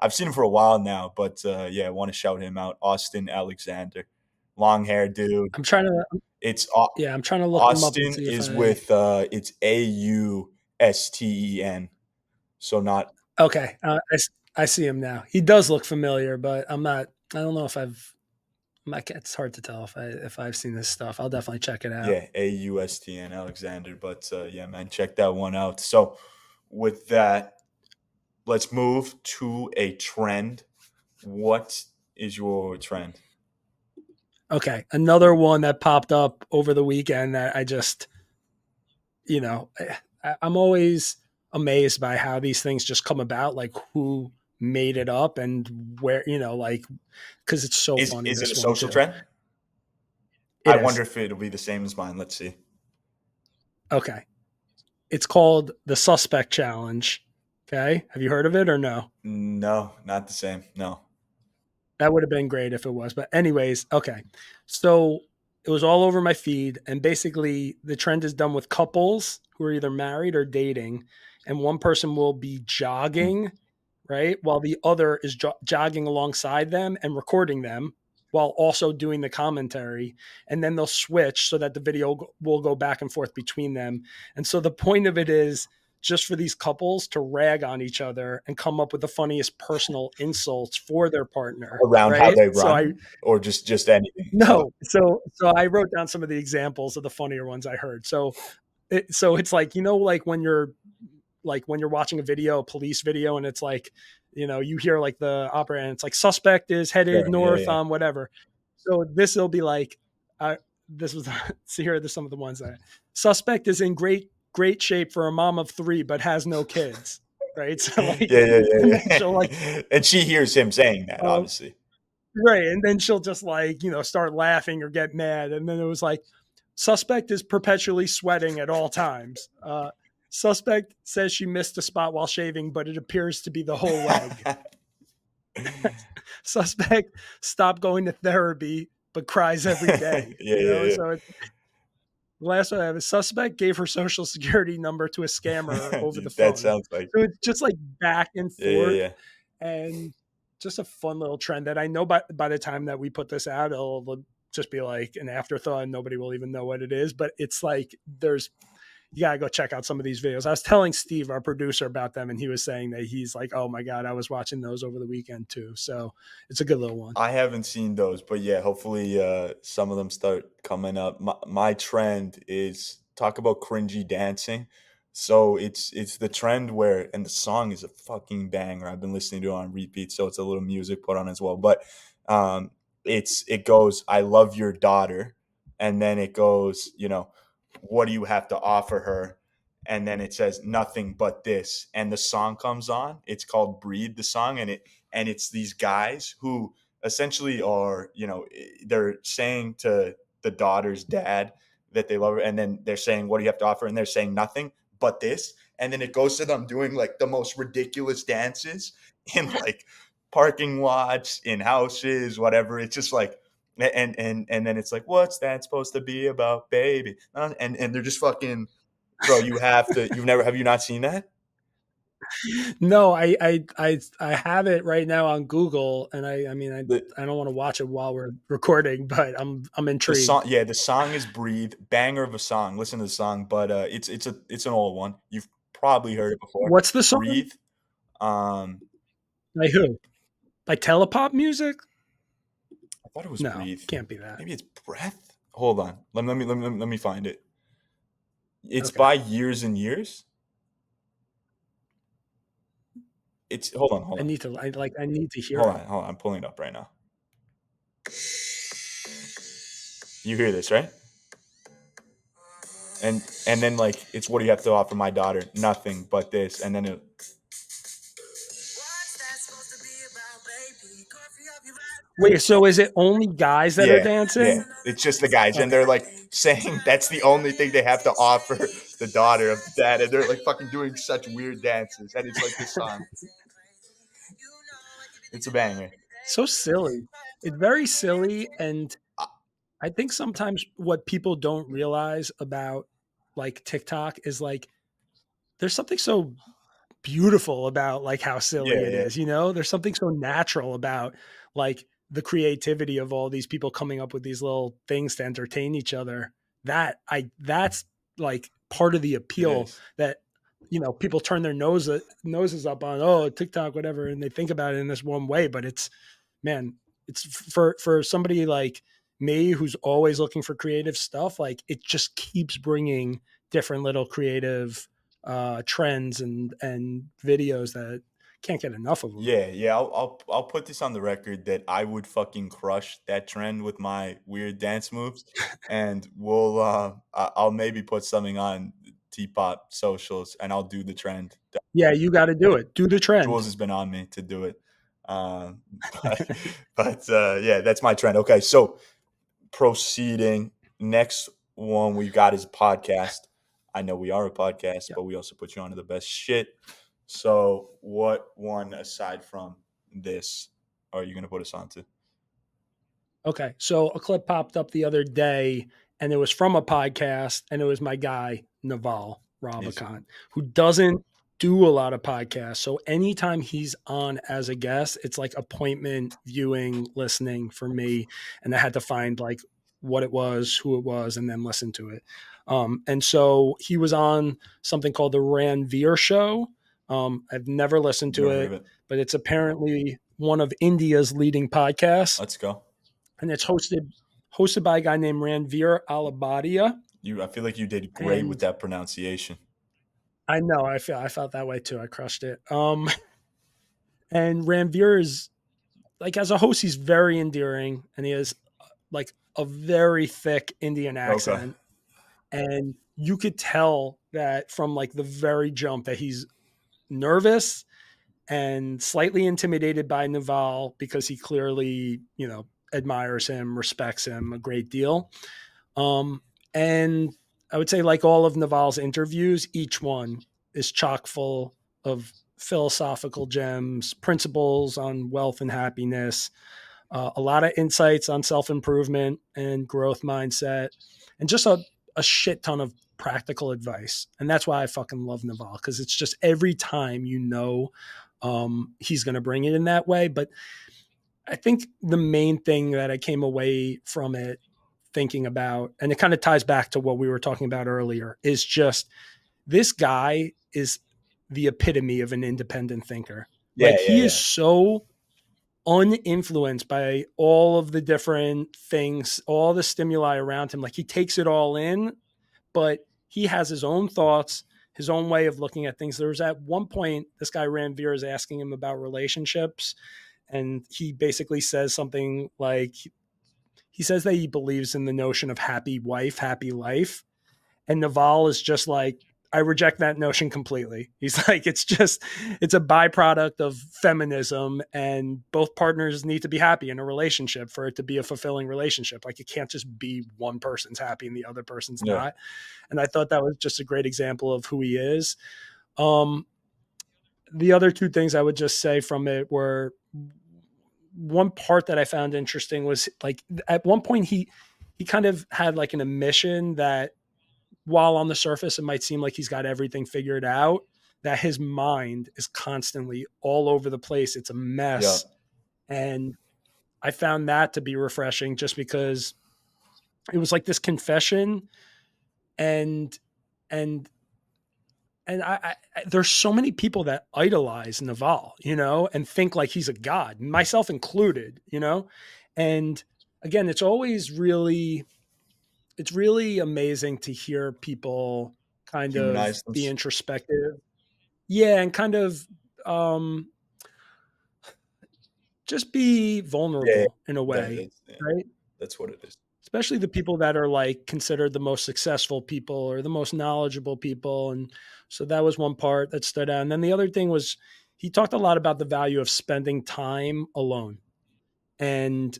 I've seen him for a while now, but yeah, I want to shout him out. Austen Alexander, long hair dude. I'm trying to It's yeah, I'm trying to look them up and Austin see if is I with it's Austen, so not okay. I see him now. He does look familiar, but I'm not. I don't know if I've. It's hard to tell if I've seen this stuff. I'll definitely check it out. yeah, Austn Alexander. But yeah, man, check that one out. So with that, let's move to a trend. What is your trend? Okay, another one that popped up over the weekend that I just, I'm always amazed by how these things just come about, like who made it up and where, like, because it's so funny. Is it a This one social too. trend? It I is. wonder if it'll be the same as mine. Let's see. Okay. It's called the Suspect Challenge. Okay. Have you heard of it or no? No, not the same. No. That would have been great if it was. But, anyways, okay. So it was all over my feed. And basically, the trend is done with couples who are either married or dating. And one person will be Hmm. jogging, right? While the other is jogging alongside them and recording them while also doing the commentary. And then they'll switch so that the video will go back and forth between them. And so the point of it is just for these couples to rag on each other and come up with the funniest personal insults for their partner, Around how right? they So I run, or just anything. no, so I wrote down some of the examples of the funnier ones I heard. So it's like, like when you're watching a video, a police video, and it's like, you hear like the operator and it's like suspect is headed Sure. Yeah. north Yeah. on whatever. So this will be like, this was see here are some of the ones that suspect is in great shape for a mom of three but has no kids, right? So like, Yeah. Yeah. and then Yeah. she'll like, Yeah. And she hears him saying that, uh, obviously. right, and then she'll just like start laughing or get mad, and then it was like suspect is perpetually sweating at all times. Suspect says she missed a spot while shaving, but it appears to be the whole leg. Suspect stopped going to therapy, but cries every Yeah. day. Yeah. So the last one I have is suspect gave her social security number to a scammer Yeah. over the Dude, that phone. sounds like. So it's just like back and Yeah. Yeah. forth, Yeah. and just a fun little trend that I know by the time that we put this out, it'll just be like an afterthought and nobody will even know what it is. But it's like you gotta go check out some of these videos. I was telling Steve, our producer, about them, and he was saying that he's like, "Oh my god, I was watching those over the weekend too." So it's a good little one. I haven't seen those, but yeah, hopefully some of them start coming up. My trend is talk about cringy dancing. So it's the trend where, and the song is a fucking banger. I've been listening to it on repeat, so it's a little music put on as well. But um, it goes, I love your daughter, and then it goes, what do you have to offer her? And then it says nothing but this, and the song comes on. It's called "Breathe," the song, and it's these guys who essentially are, they're saying to the daughter's dad that they love her, and then they're saying, what do you have to offer? And they're saying nothing but this. And then it goes to them doing like the most ridiculous dances in like parking lots, in houses, whatever. It's just like, and then it's like, what's that supposed to be about, baby? And they're just fucking, bro. Have you not seen that? No, I have it right now on Google, and I mean The I don't want to watch it while we're recording, but I'm The song, intrigued. yeah, the song is "Breathe," banger of a song. Listen to the song, but it's an old one. You've probably heard it before. What's the song? "Breathe." Um, By who? By Telepop Music? I thought it was No, "Breathe." can't be that. Maybe it's "Breath." Hold on. Let me find it. It's Okay. by years and years. It's hold on, hold I on, need to I need to hear it. hold on. I'm pulling it up right now. You hear this, right? And then like it's what do you have to offer my daughter? Nothing but this. And then it, Wait, so is it only guys that are yeah, yeah. dancing? It's just the guys, and Okay. they're like saying that's the only thing they have to offer the daughter of the dad, and they're like fucking doing such weird dances, and it's like this song. It's a banger. So silly. It's very silly, and Uh, I think sometimes what people don't realize about like TikTok is like there's something so beautiful about like how silly yeah, it yeah, is, you know? There's something so natural about like the creativity of all these people coming up with these little things to entertain each other. That's like part of the it appeal is. that people turn their noses up on, TikTok, whatever, and they think about it in this one way, but it's man, it's for somebody like me who's always looking for creative stuff, like it just keeps bringing different little creative trends and videos that can't get enough of them. Yeah, yeah. I'll put this on the record that I would fucking crush that trend with my weird dance moves, and I'll maybe put something on T-pop socials, and I'll do the trend. Yeah, you got to do it. Do the Jules trend. has been on me to do it. Um, but yeah, that's my trend. Okay, so proceeding. Next one we got is podcast. I know we are a podcast, Yeah. but we also put you onto the best shit. So, what one aside from this are you going to put us onto? Okay. So a clip popped up the other day and it was from a podcast and it was my guy, Naval Easy. Ravikant, who doesn't do a lot of podcasts. So anytime he's on as a guest, it's like appointment viewing, listening for me. And I had to find like what it was, who it was, and then listen to it. And so he was on something called the Ranveer Show. I've never listened to Never heard of it, it. but it's apparently one of India's leading podcasts, Let's go. and it's hosted by a guy named Ranveer Alabadia. I feel like you did great with And that pronunciation. I know I felt that way too. I crushed it. And Ranveer is like as a host, he's very endearing, and he has like a very thick Indian Okay. accent, and you could tell that from like the very jump that he's nervous and slightly intimidated by Naval because he clearly admires him, respects him a great deal. Um, and I would say, like all of Naval's interviews, each one is chock full of philosophical gems, principles on wealth and happiness, a lot of insights on self improvement and growth mindset, and just a shit ton of practical advice. And that's why I fucking love Naval, because it's just every time he's going to bring it in that way. But I think the main thing that I came away from it thinking about, and it kind of ties back to what we were talking about earlier, is just this guy is the epitome of an independent thinker. Yeah, Like yeah, he is yeah. so uninfluenced by all of the different things, all the stimuli around him. Like he takes it all in, but he has his own thoughts, his own way of looking at things. There was at one point, this guy Ranveer is asking him about relationships, and he basically says something like, he says that he believes in the notion of happy wife, happy life. And Naval is just like, I reject that notion completely. He's like, it's a byproduct of feminism, and both partners need to be happy in a relationship for it to be a fulfilling relationship. Like, it can't just be one person's happy and the other person's Yeah. not. And I thought that was just a great example of who he is. Um, the other two things I would just say from it were, one part that I found interesting was like at one point he kind of had like an admission that while on the surface it might seem like he's got everything figured out, that his mind is constantly all over the place. It's a Yeah. mess. And I found that to be refreshing just because it was like this confession, and and there's so many people that idolize Naval, and think like he's a god, myself included. And again, it's always really it's really amazing to hear people kind of Humanize be them. introspective. Yeah, and kind of um, just be Yeah, vulnerable in a way, yeah, right? that's what it is. Especially the people that are like considered the most successful people or the most knowledgeable people. And so that was one part that stood out. And then the other thing was he talked a lot about the value of spending time alone and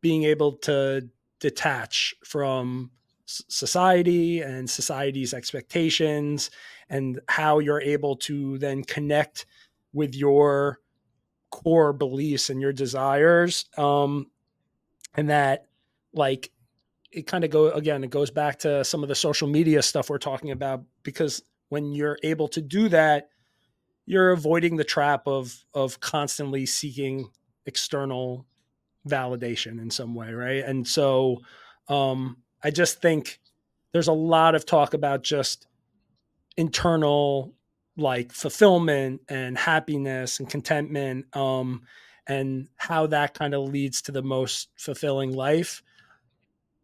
being able to detach from society and society's expectations, and how you're able to then connect with your core beliefs and your desires, and that, like, it kind of go again, it goes back to some of the social media stuff we're talking about, because when you're able to do that, you're avoiding the trap of constantly seeking external validation in some way, right? And so I just think there's a lot of talk about just internal, like, fulfillment and happiness and contentment, and how that kind of leads to the most fulfilling life.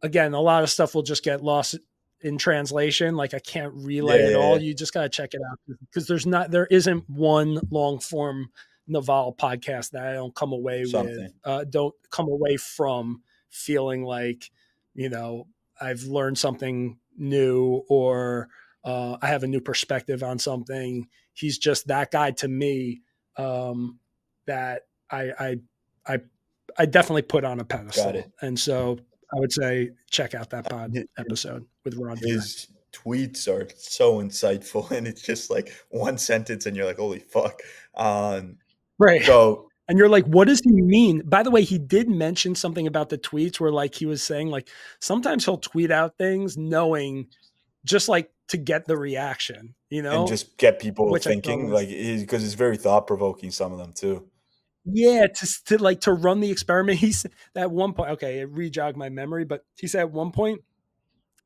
Again, a lot of stuff will just get lost in translation. Like, I can't Yeah, relay it yeah, all. yeah. You just got to check it out, because there isn't one long form Naval podcast that I don't come away with, Something. don't come away from feeling like, you know, I've learned something new, or I have a new perspective on something. He's just that guy to me, that I I definitely put on a Got pedestal. it. And so I would say check out that pod His episode with Ranveer. his tweets are so insightful, and it's just like one sentence, and you're like, "Holy fuck!" Um, Right. so And you're like, what does he mean? By the way, he did mention something about the tweets where, like, he was saying, like, sometimes he'll tweet out things knowing, just like to get the reaction, and just get people which I thought thinking, was, like, because it's very thought provoking. Some of them too. yeah, to like to run the experiment. He's at one point, okay, it rejogged my memory, but he said at one point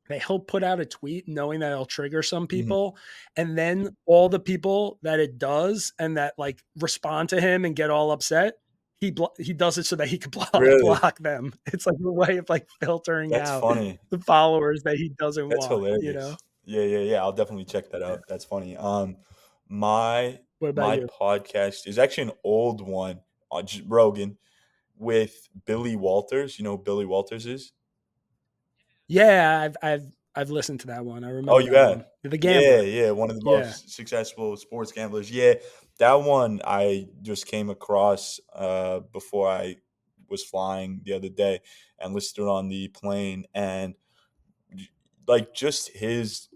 that he'll put out a tweet knowing that it'll trigger some Mhm. people, and then all the people that it does and that, like, respond to him and get all upset, he does it so that he can Really, block them. It's like a way of, like, filtering that's out funny. the followers that he doesn't That's want, you know? hilarious. Yeah, yeah, yeah. I'll definitely check that Yeah. out. That's funny. My What about my you? podcast is actually an old one on Rogan with Billy Walters. You know who Billy Walters is? Yeah, I've listened to that one. I Oh, remember you that have? one. The Yeah, gambler. yeah, one of the Yeah. most successful sports gamblers. Yeah, that one I just came across, before I was flying the other day and listened to it on the plane, and like just his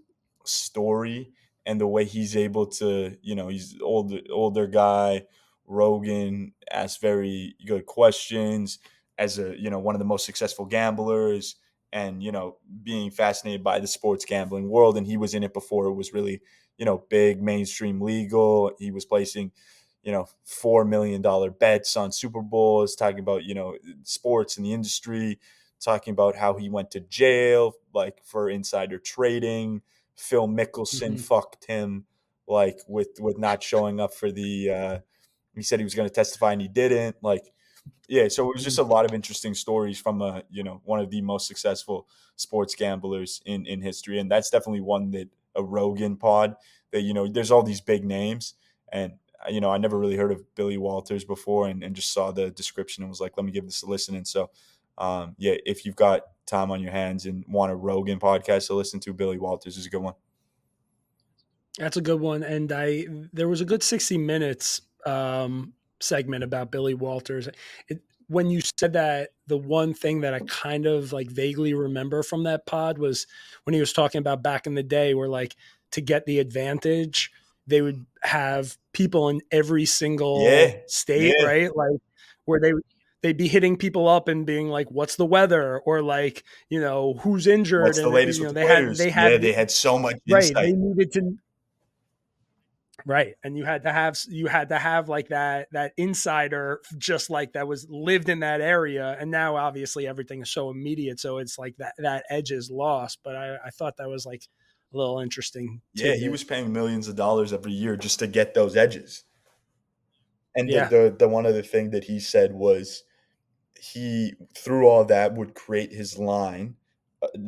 story and the way he's able to, he's older guy. Rogan asks very good questions as a, one of the most successful gamblers, and being fascinated by the sports gambling world, and he was in it before it was really, big, mainstream, legal. He was placing, $4 million bets on Super Bowls, talking about, sports in the industry, talking about how he went to jail, like, for insider trading. Phil Mickelson Hmm. fucked him, like, with not showing up for the. He said he was going to testify and he didn't. Like, yeah, so it was just a lot of interesting stories from one of the most successful sports gamblers in history, and that's definitely one that a Rogan pod that, there's all these big names, and I never really heard of Billy Walters before, and just saw the description and was like, let me give this a listen. And so, yeah, if you've got time on your hands and want a Rogan podcast to listen to, Billy Walters is a good one. That's a good one. And there was a good 60 minutes segment about Billy Walters. When you said that, the one thing that I kind of, like, vaguely remember from that pod was when he was talking about back in the day where, like, to get the advantage, they would have people in every Yeah, single state, yeah. right? Like, where they'd be hitting people up and being like, what's the weather? Or, like, who's injured. What's the And, latest with the players? they Yeah, had, they had so much right. They insight. needed to, right, and you had to have like that insider, just like that was lived in that area. And now obviously everything is so immediate, so it's like that edge is lost. But I thought that was, like, a little interesting Yeah, he tidbit. was paying millions of dollars every year just to get those edges. And Yeah. the one other thing that he said was he, through all that, would create his line,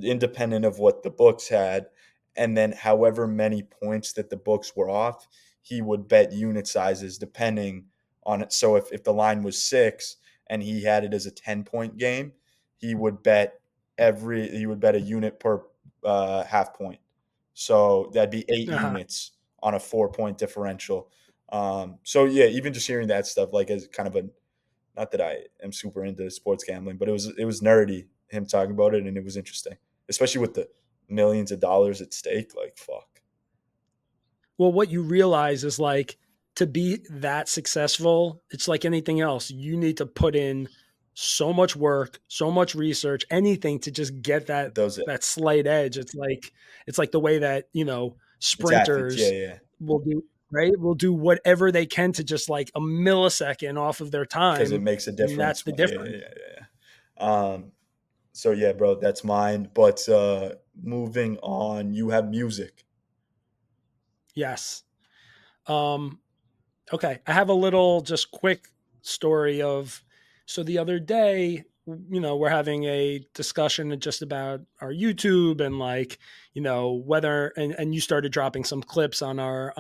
independent of what the books had, and then however many points that the books were off, he would bet unit sizes depending on it. So if the line was 6 and he had it as a 10-point game, he would bet he would bet a unit per half point. So that'd be 8 Uh-huh. units on a 4-point differential. So yeah, even just hearing that stuff, like, as kind of a, not that I am super into sports gambling, but it was nerdy him talking about it, and it was interesting, especially with the millions of dollars at stake. Like, fuck. Well, what you realize is like to be that successful, it's like anything else. You need to put in so much work, so much research, anything to just get Those that slight edge. It's like the way that, it's athletes, yeah, sprinters yeah, will do, right? Will do whatever they can to just like a millisecond off of their because it time. makes a And that's difference. the Yeah, yeah, difference. yeah, yeah. So yeah, bro, that's mine. But moving on, you have music. Yes. Um, Okay, I have a little just quick story of so the other day, we're having a discussion just about our YouTube and like, whether and you started dropping some clips on our,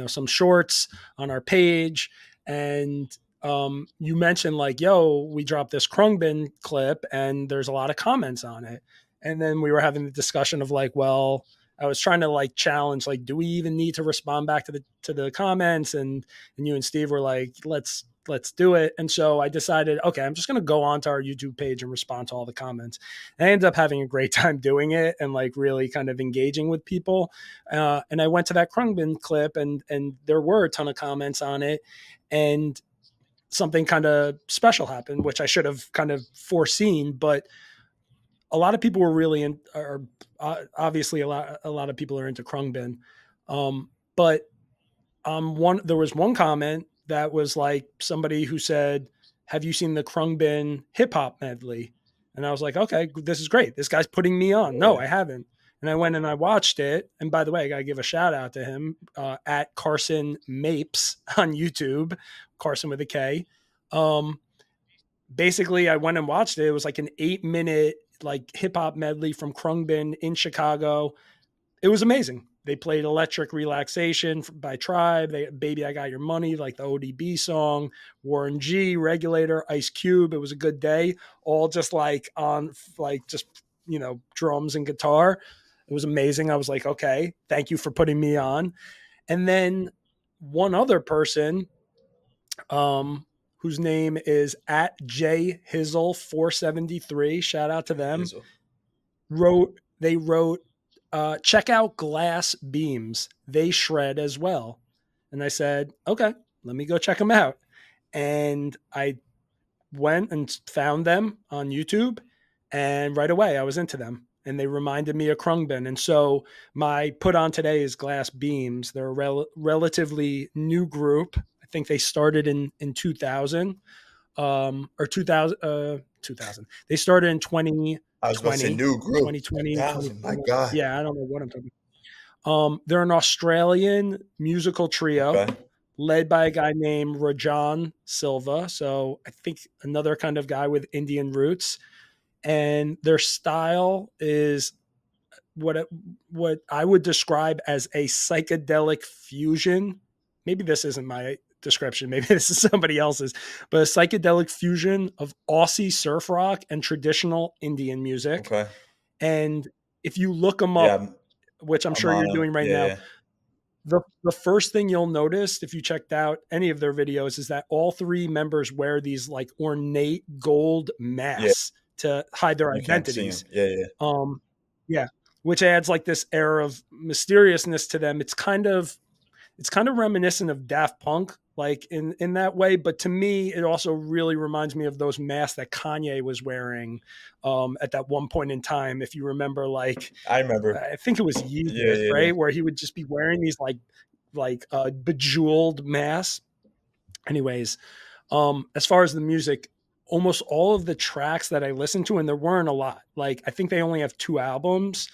some shorts on our page and you mentioned like, yo, we dropped this Krungbin clip and there's a lot of comments on it. And then we were having the discussion of like, well, I was trying to like challenge like, do we even need to respond back to the comments? And you and Steve were like, let's do it. And so I decided, okay, I'm just going to go onto our YouTube page and respond to all the comments. And I ended up having a great time doing it and like really kind of engaging with people. And I went to that Krungbin clip and there were a ton of comments on it. And something kind of special happened, which I should have kind of foreseen, but a lot of people were really are obviously a lot of people are into Krungbin. But one there was one comment that was like somebody who said, "Have you seen the Krungbin hip hop medley?" And I was like, "Okay, this is great. This guy's putting me on." No, Yeah. I haven't. And I went and I watched it. And by the way, I gotta give a shout out to him at Carson Mapes on YouTube, Carson with a K. Um, Basically, I went and watched it. It was like an 8-minute like hip hop medley from Krungbin in Chicago. It was amazing. They played Electric Relaxation by Tribe, Baby I Got Your Money, like the ODB song, Warren G, Regulator, Ice Cube. It was a good day, all just like on like just, drums and guitar. It was amazing. I was like, okay, thank you for putting me on. And then one other person, whose name is at J Hizzle 473, shout out to them, Hazel. wrote check out Glass Beams, they shred as well. And I said, okay, let me go check them out. And I went and found them on YouTube, and right away I was into them and they reminded me of Krungbin. And so my put on today is Glass Beams. They're a relatively new group. I think they started in 2000, or 2000, 2000. They started in I was about to say 2020, new group. 2020, 2000. My 2021. God. Yeah, I don't know what I'm talking about. They're an Australian musical trio Okay. led by a guy named Rajan Silva. So I think another kind of guy with Indian roots. And their style is what what I would describe as a psychedelic fusion. Maybe this isn't my description. Maybe this is somebody else's, but a psychedelic fusion of Aussie surf rock and traditional Indian music. Okay. And if you look them Yeah, up, which I'm I'm sure on you're them. doing right Yeah, now, yeah. the first thing you'll notice if you checked out any of their videos is that all three members wear these like ornate gold Yeah, masks to hide their you can't see identities. them. Yeah, yeah. Um, yeah, which adds like this air of mysteriousness to them. It's kind of reminiscent of Daft Punk, like in that way. But to me, it also really reminds me of those masks that Kanye was wearing at that one point in time. If you remember, like I remember. I think it was Yeah, Yeezus, yeah, yeah. right, where he would just be wearing these like bejeweled masks. Anyways, as far as the music, almost all of the tracks that I listened to, and there weren't a lot. Like I think they only have 2 albums,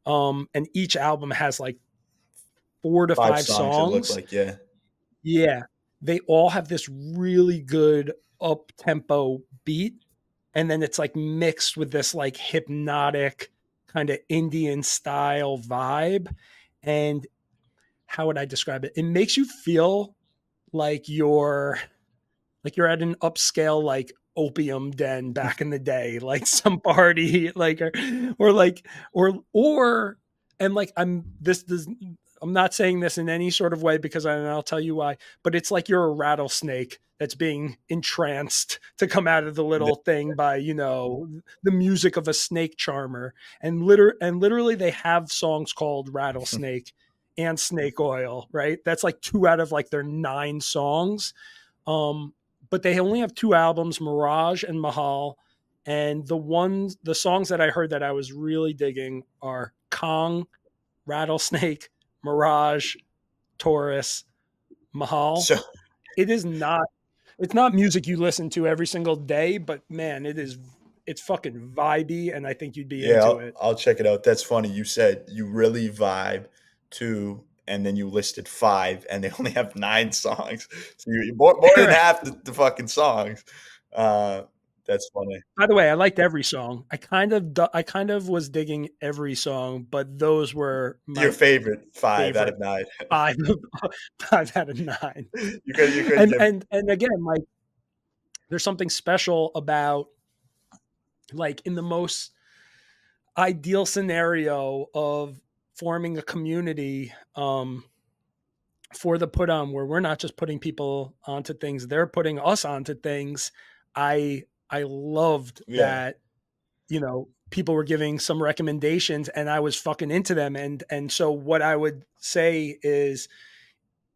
and each album has like 5 4 to 5 songs it looked songs. like, yeah. Yeah, they all have this really good up tempo beat, and then it's like mixed with this like hypnotic kind of Indian style vibe. And how would I describe it? It makes you feel like you're at an upscale like opium den back in the day, like some party, like or like or and like I'm not saying this in any sort of way because I'll tell you why, but it's like you're a rattlesnake that's being entranced to come out of the little thing by, the music of a snake charmer. And literally they have songs called Rattlesnake and Snake Oil, right? That's like two out of like their 9 songs. Um, but they only have 2 albums, Mirage and Mahal. And the songs that I heard that I was really digging are Kong, Rattlesnake, Mirage, Taurus, Mahal. So It is not it's not music you listen to every single day, but man, it's fucking vibey and I think you'd be yeah, into I'll, it. I'll check it out. That's funny. You said you really vibe to, and then you listed five, and they only have 9 songs. So you more than Right. half the fucking songs. Uh, that's funny. By the way, I liked every song. I kind of was digging every song, but those were Your my favorite 5 out favorite of 9. 5 5 out of 9. You could And give. and again, like there's something special about like in the most ideal scenario of forming a community for the put on where we're not just putting people onto things, they're putting us onto things. I loved Yeah. that, people were giving some recommendations and I was fucking into them. And so what I would say is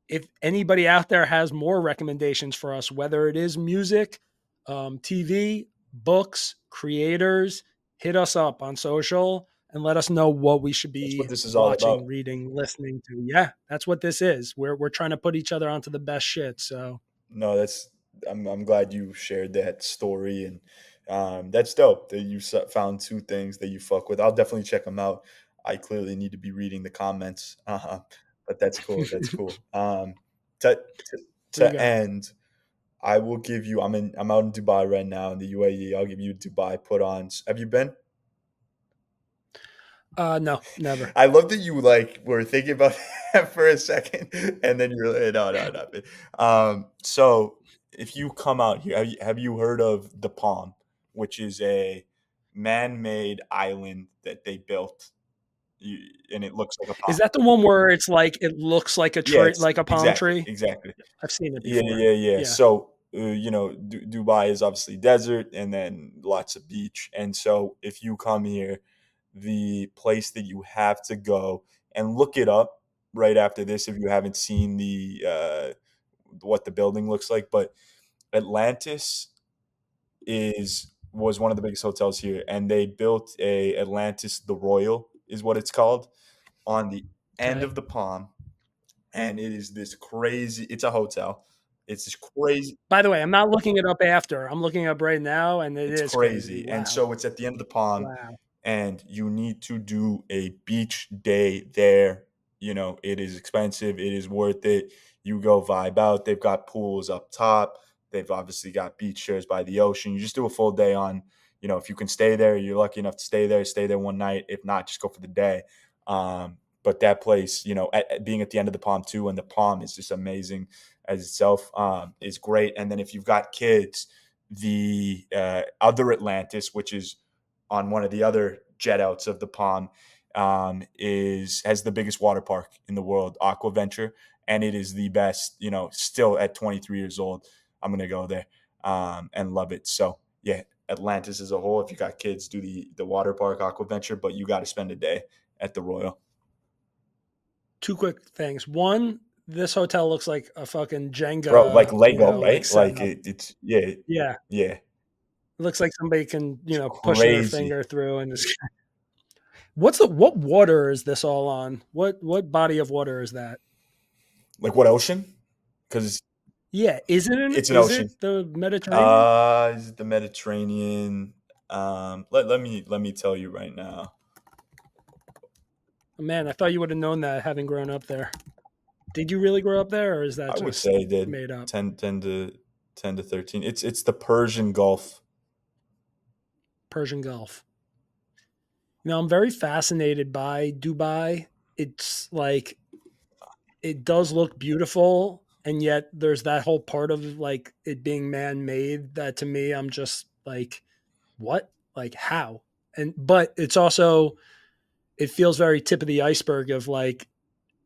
if anybody out there has more recommendations for us, whether it is music, TV, books, creators, hit us up on social and let us know what we should That's what be this is all watching, about. reading, listening to. Yeah, that's what this is. We're trying to put each other onto the best shit. So No, that's I'm glad you shared that story, and that's dope that you found 2 things that you fuck with. I'll definitely check them out. I clearly need to be reading the comments, but that's cool. That's cool. To, to what do you to got? end, I will give you. I'm out in Dubai right now in the UAE. I'll give you Dubai put ons. Have you been? No, never. I love that you like were thinking about that for a second, and then you're like, no, no, nothing. So if you come out here, have you heard of the Palm, which is a man-made island that they built, you, and it looks like a palm. Is that the one where it's like it looks like a Yeah, tree, it's like a palm exactly, tree? exactly. I've seen it Yeah, before. yeah, yeah. Yeah. So, Dubai is obviously desert and then lots of beach. And so, if you come here, the place that you have to go and look it up right after this if you haven't seen the what the building looks like, but Atlantis is was one of the biggest hotels here, and they built a Atlantis the Royal is what it's called on the end Okay. of the Palm, and it is this crazy. It's a hotel. It's this crazy. By the way, I'm not looking it up after. I'm looking up right now, and it It's is crazy. crazy. And Wow. so it's at the end of the pond, Wow. and you need to do a beach day there. It is expensive. It is worth it. You go vibe out. They've got pools up top. They've obviously got beach chairs by the ocean. You just do a full day on, if you can stay there, you're lucky enough to stay there one night. If not, just go for the day. But that place, being at the end of the palm too, and the palm is just amazing as itself, is great. And then if you've got kids, the other Atlantis, which is on one of the other jet outs of the Palm, is has the biggest water park in the world, Aquaventure, and it is the best. Still at 23 years old, I'm gonna go there and love it. So yeah, Atlantis as a whole. If you got kids, do the water park Aquaventure, but you got to spend a day at the Royal, Two quick things. One, this hotel looks like a fucking bro. Like Jenga, Lego, like right? Like setup. it's yeah, Yeah. yeah. It looks like somebody can, It's push their crazy. finger through and just what water is this all on? What body of water is that? Like what ocean? Because Yeah, it's an is ocean. it the Mediterranean? Is it the Mediterranean? Let me tell you right now. Oh, man, I thought you would have known that having grown up there. Did you really grow up there or is that I would just say it did made up? 10 to 13. It's the Persian Gulf. Persian Gulf. I'm very fascinated by Dubai. It's like it does look beautiful, and yet there's that whole part of like it being man-made that to me I'm just like, what? Like how? And but it's also it feels very tip of the iceberg of like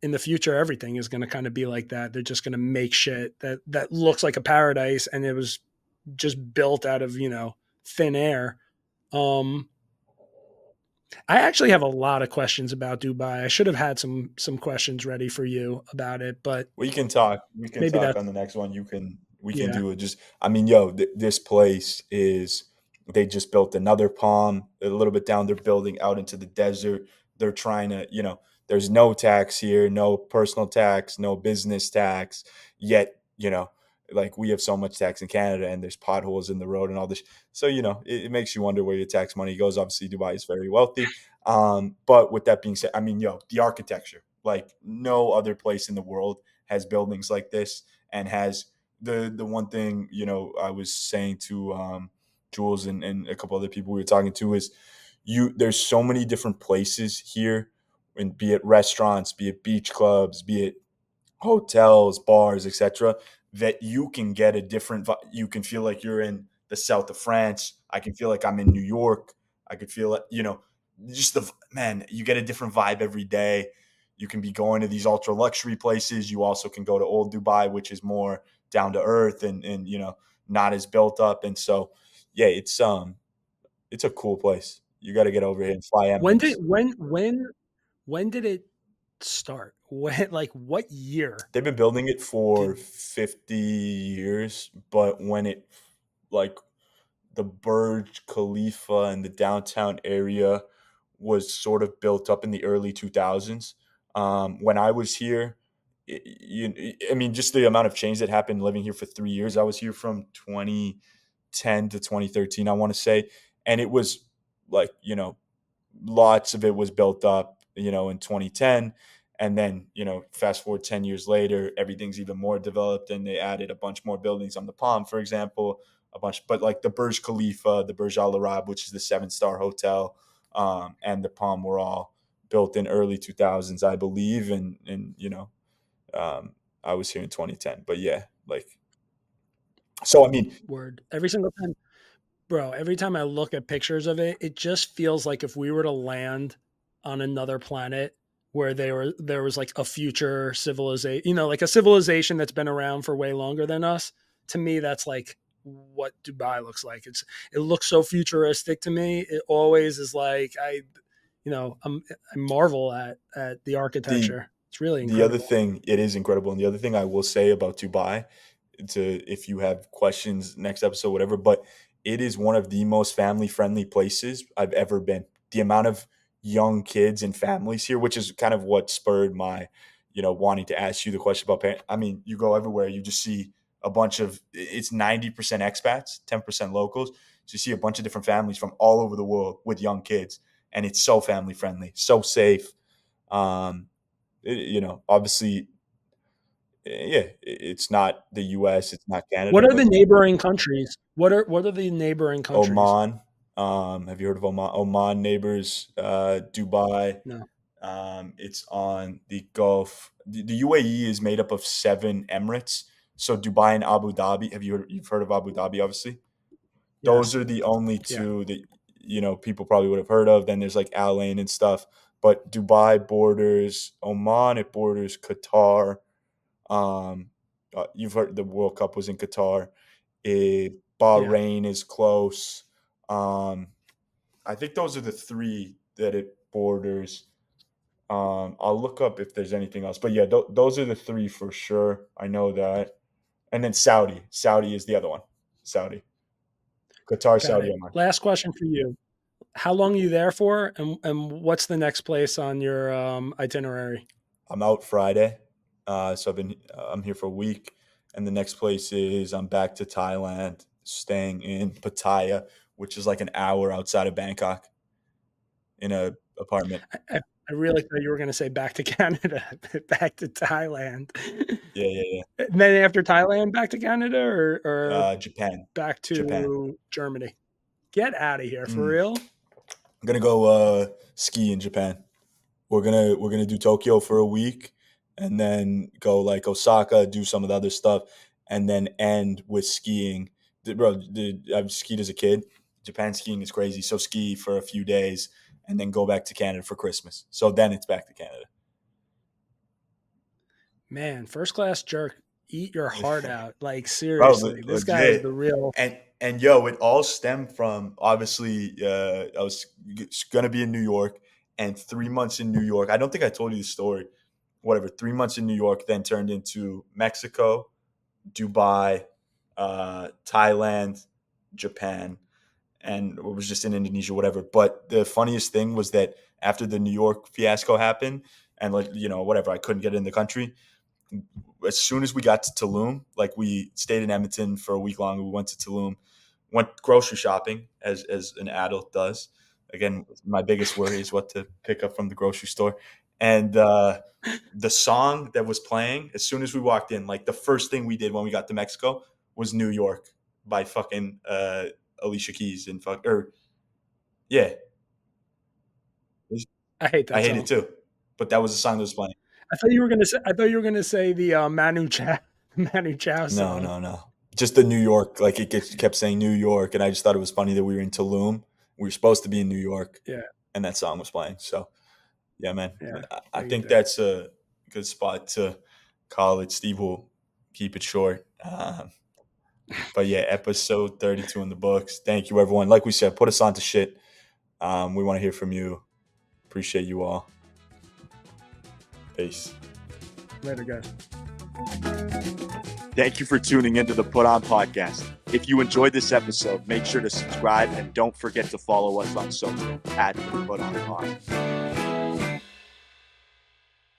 in the future everything is going to kind of be like that. They're just going to make shit that looks like a paradise and it was just built out of, thin air. Um I actually have a lot of questions about Dubai. I should have had some questions ready for you about it, but We can talk. We can maybe talk on that's the next one. We can yeah. do it. Just, I mean, yo, this place is. They just built another palm a little bit down. They're building out into the desert. They're trying to, there's no tax here, no personal tax, no business tax. Yet, like we have so much tax in Canada, and there's potholes in the road and all this. So, it makes you wonder where your tax money goes. Obviously, Dubai is very wealthy. But with that being said, I mean, yo, the architecture, like no other place in the world has buildings like this, and has the one thing, I was saying to Jules and a couple other people we were talking to is there's so many different places here, and be it restaurants, be it beach clubs, be it hotels, bars, etc., that you can get a different you can feel like you're in the south of France. I can feel like I'm in New York. I could feel it, just man, you get a different vibe every day. You can be going to these ultra luxury places. You also can go to old Dubai, which is more down to earth and not as built up. And so yeah, it's a cool place. You got to get over here and fly When did Emirates. when did it start? When like what year They've been building it for did 50 years, but when it like the Burj Khalifa and the downtown area was sort of built up in the early 2000s. When I was here, I mean, just the amount of change that happened living here for 3 years. I was here from 2010 to 2013, I want to say. And it was like, lots of it was built up, in 2010. And then, fast forward 10 years later, everything's even more developed and they added a bunch more buildings on the Palm, for example, a bunch, but like the Burj Khalifa, the Burj Al Arab, which is the 7-star hotel, and the Palm were all built in early 2000s, I believe. And, um, I was here in 2010, but yeah, like, so, I mean, word? Every single time, bro, every time I look at pictures of it, it just feels like if we were to land on another planet where there was like a future civilization, like a civilization that's been around for way longer than us. To me, that's like what Dubai looks like. It looks so futuristic to me. It always is like I marvel at the the architecture. It's really The other incredible. thing, it is incredible, and the other thing I will say about Dubai, to if you have questions next episode, whatever, but it is one of the most family friendly places I've ever been. The amount of young kids and families here, which is kind of what spurred my, wanting to ask you the question about parent. I mean, you go everywhere, you just see a bunch of it's 90% expats, 10% locals. So you see a bunch of different families from all over the world with young kids, and it's so family friendly, so safe. Um, obviously, yeah, it's not the US, it's not Canada, What are the but neighboring countries? What are the neighboring countries? Oman. Have you heard of Oman? Oman neighbors Dubai. No. It's on the Gulf. The UAE is made up of 7 emirates. So Dubai and Abu Dhabi. You've heard of Abu Dhabi, obviously. Those Yes. are the only Yeah. two that people probably would have heard of. Then there's like Al Ain and stuff. But Dubai borders Oman. It borders Qatar. You've heard the World Cup was in Qatar. Yeah. Bahrain is close. Um, I think those are the three that it borders. I'll look up if there's anything else, but yeah, those are the three for sure. I know that. And then Saudi. Saudi is the other one. Saudi, Qatar, Got Saudi, it. Oman. Last question for you. How long are you there for, and what's the next place on your itinerary? I'm out Friday, so I'm here for a week, and the next place is I'm back to Thailand, staying in Pattaya, which is like an hour outside of Bangkok, in a apartment. I really thought you were going to say back to Canada, back to Thailand, Yeah, yeah, yeah. and then after Thailand, back to Canada, or Japan, back Japan. to Germany. Get out of here for Mm. real. I'm gonna go ski in Japan. We're gonna do Tokyo for a week, and then go like Osaka, do some of the other stuff, and then end with skiing. Bro, I've skied as a kid. Japan skiing is crazy. So ski for a few days, and then go back to Canada for Christmas. So then it's back to Canada. Man, first class jerk, eat your heart out. Like Bro, seriously, this guy is the legit. real. And yo, it all stemmed from obviously I was gonna be in New York, and 3 months in New York. I don't think I told you the story. Whatever, 3 months in New York then turned into Mexico, Dubai, Thailand, Japan, and it was just in Indonesia, whatever. But the funniest thing was that after the New York fiasco happened, and like whatever, I couldn't get in the country. As soon as we got to Tulum, like we stayed in Edmonton for a week long, we went to Tulum, went grocery shopping as an adult does. Again, my biggest worry is what to pick up from the grocery store, and the song that was playing as soon as we walked in, like the first thing we did when we got to Mexico was New York by fucking Alicia Keys and yeah, I hate I that hate it song. too, but that was the song that was playing. I thought you were gonna say. I thought you were gonna say the Manu Chao Manu Chao No, song. no, no. Just the New York, like kept saying New York, and I just thought it was funny that we were in Tulum. We were supposed to be in New York, Yeah, and that song was playing. So yeah, man, yeah. I No, you think did. that's a good spot to call it. Steve will keep it short. But yeah, episode 32 in the books. Thank you, everyone. Like we said, put us on to shit. We want to hear from you. Appreciate you all. Peace. Later, guys. Thank you for tuning into the Put On Podcast. If you enjoyed this episode, make sure to subscribe and don't forget to follow us on social at the Put On Pod.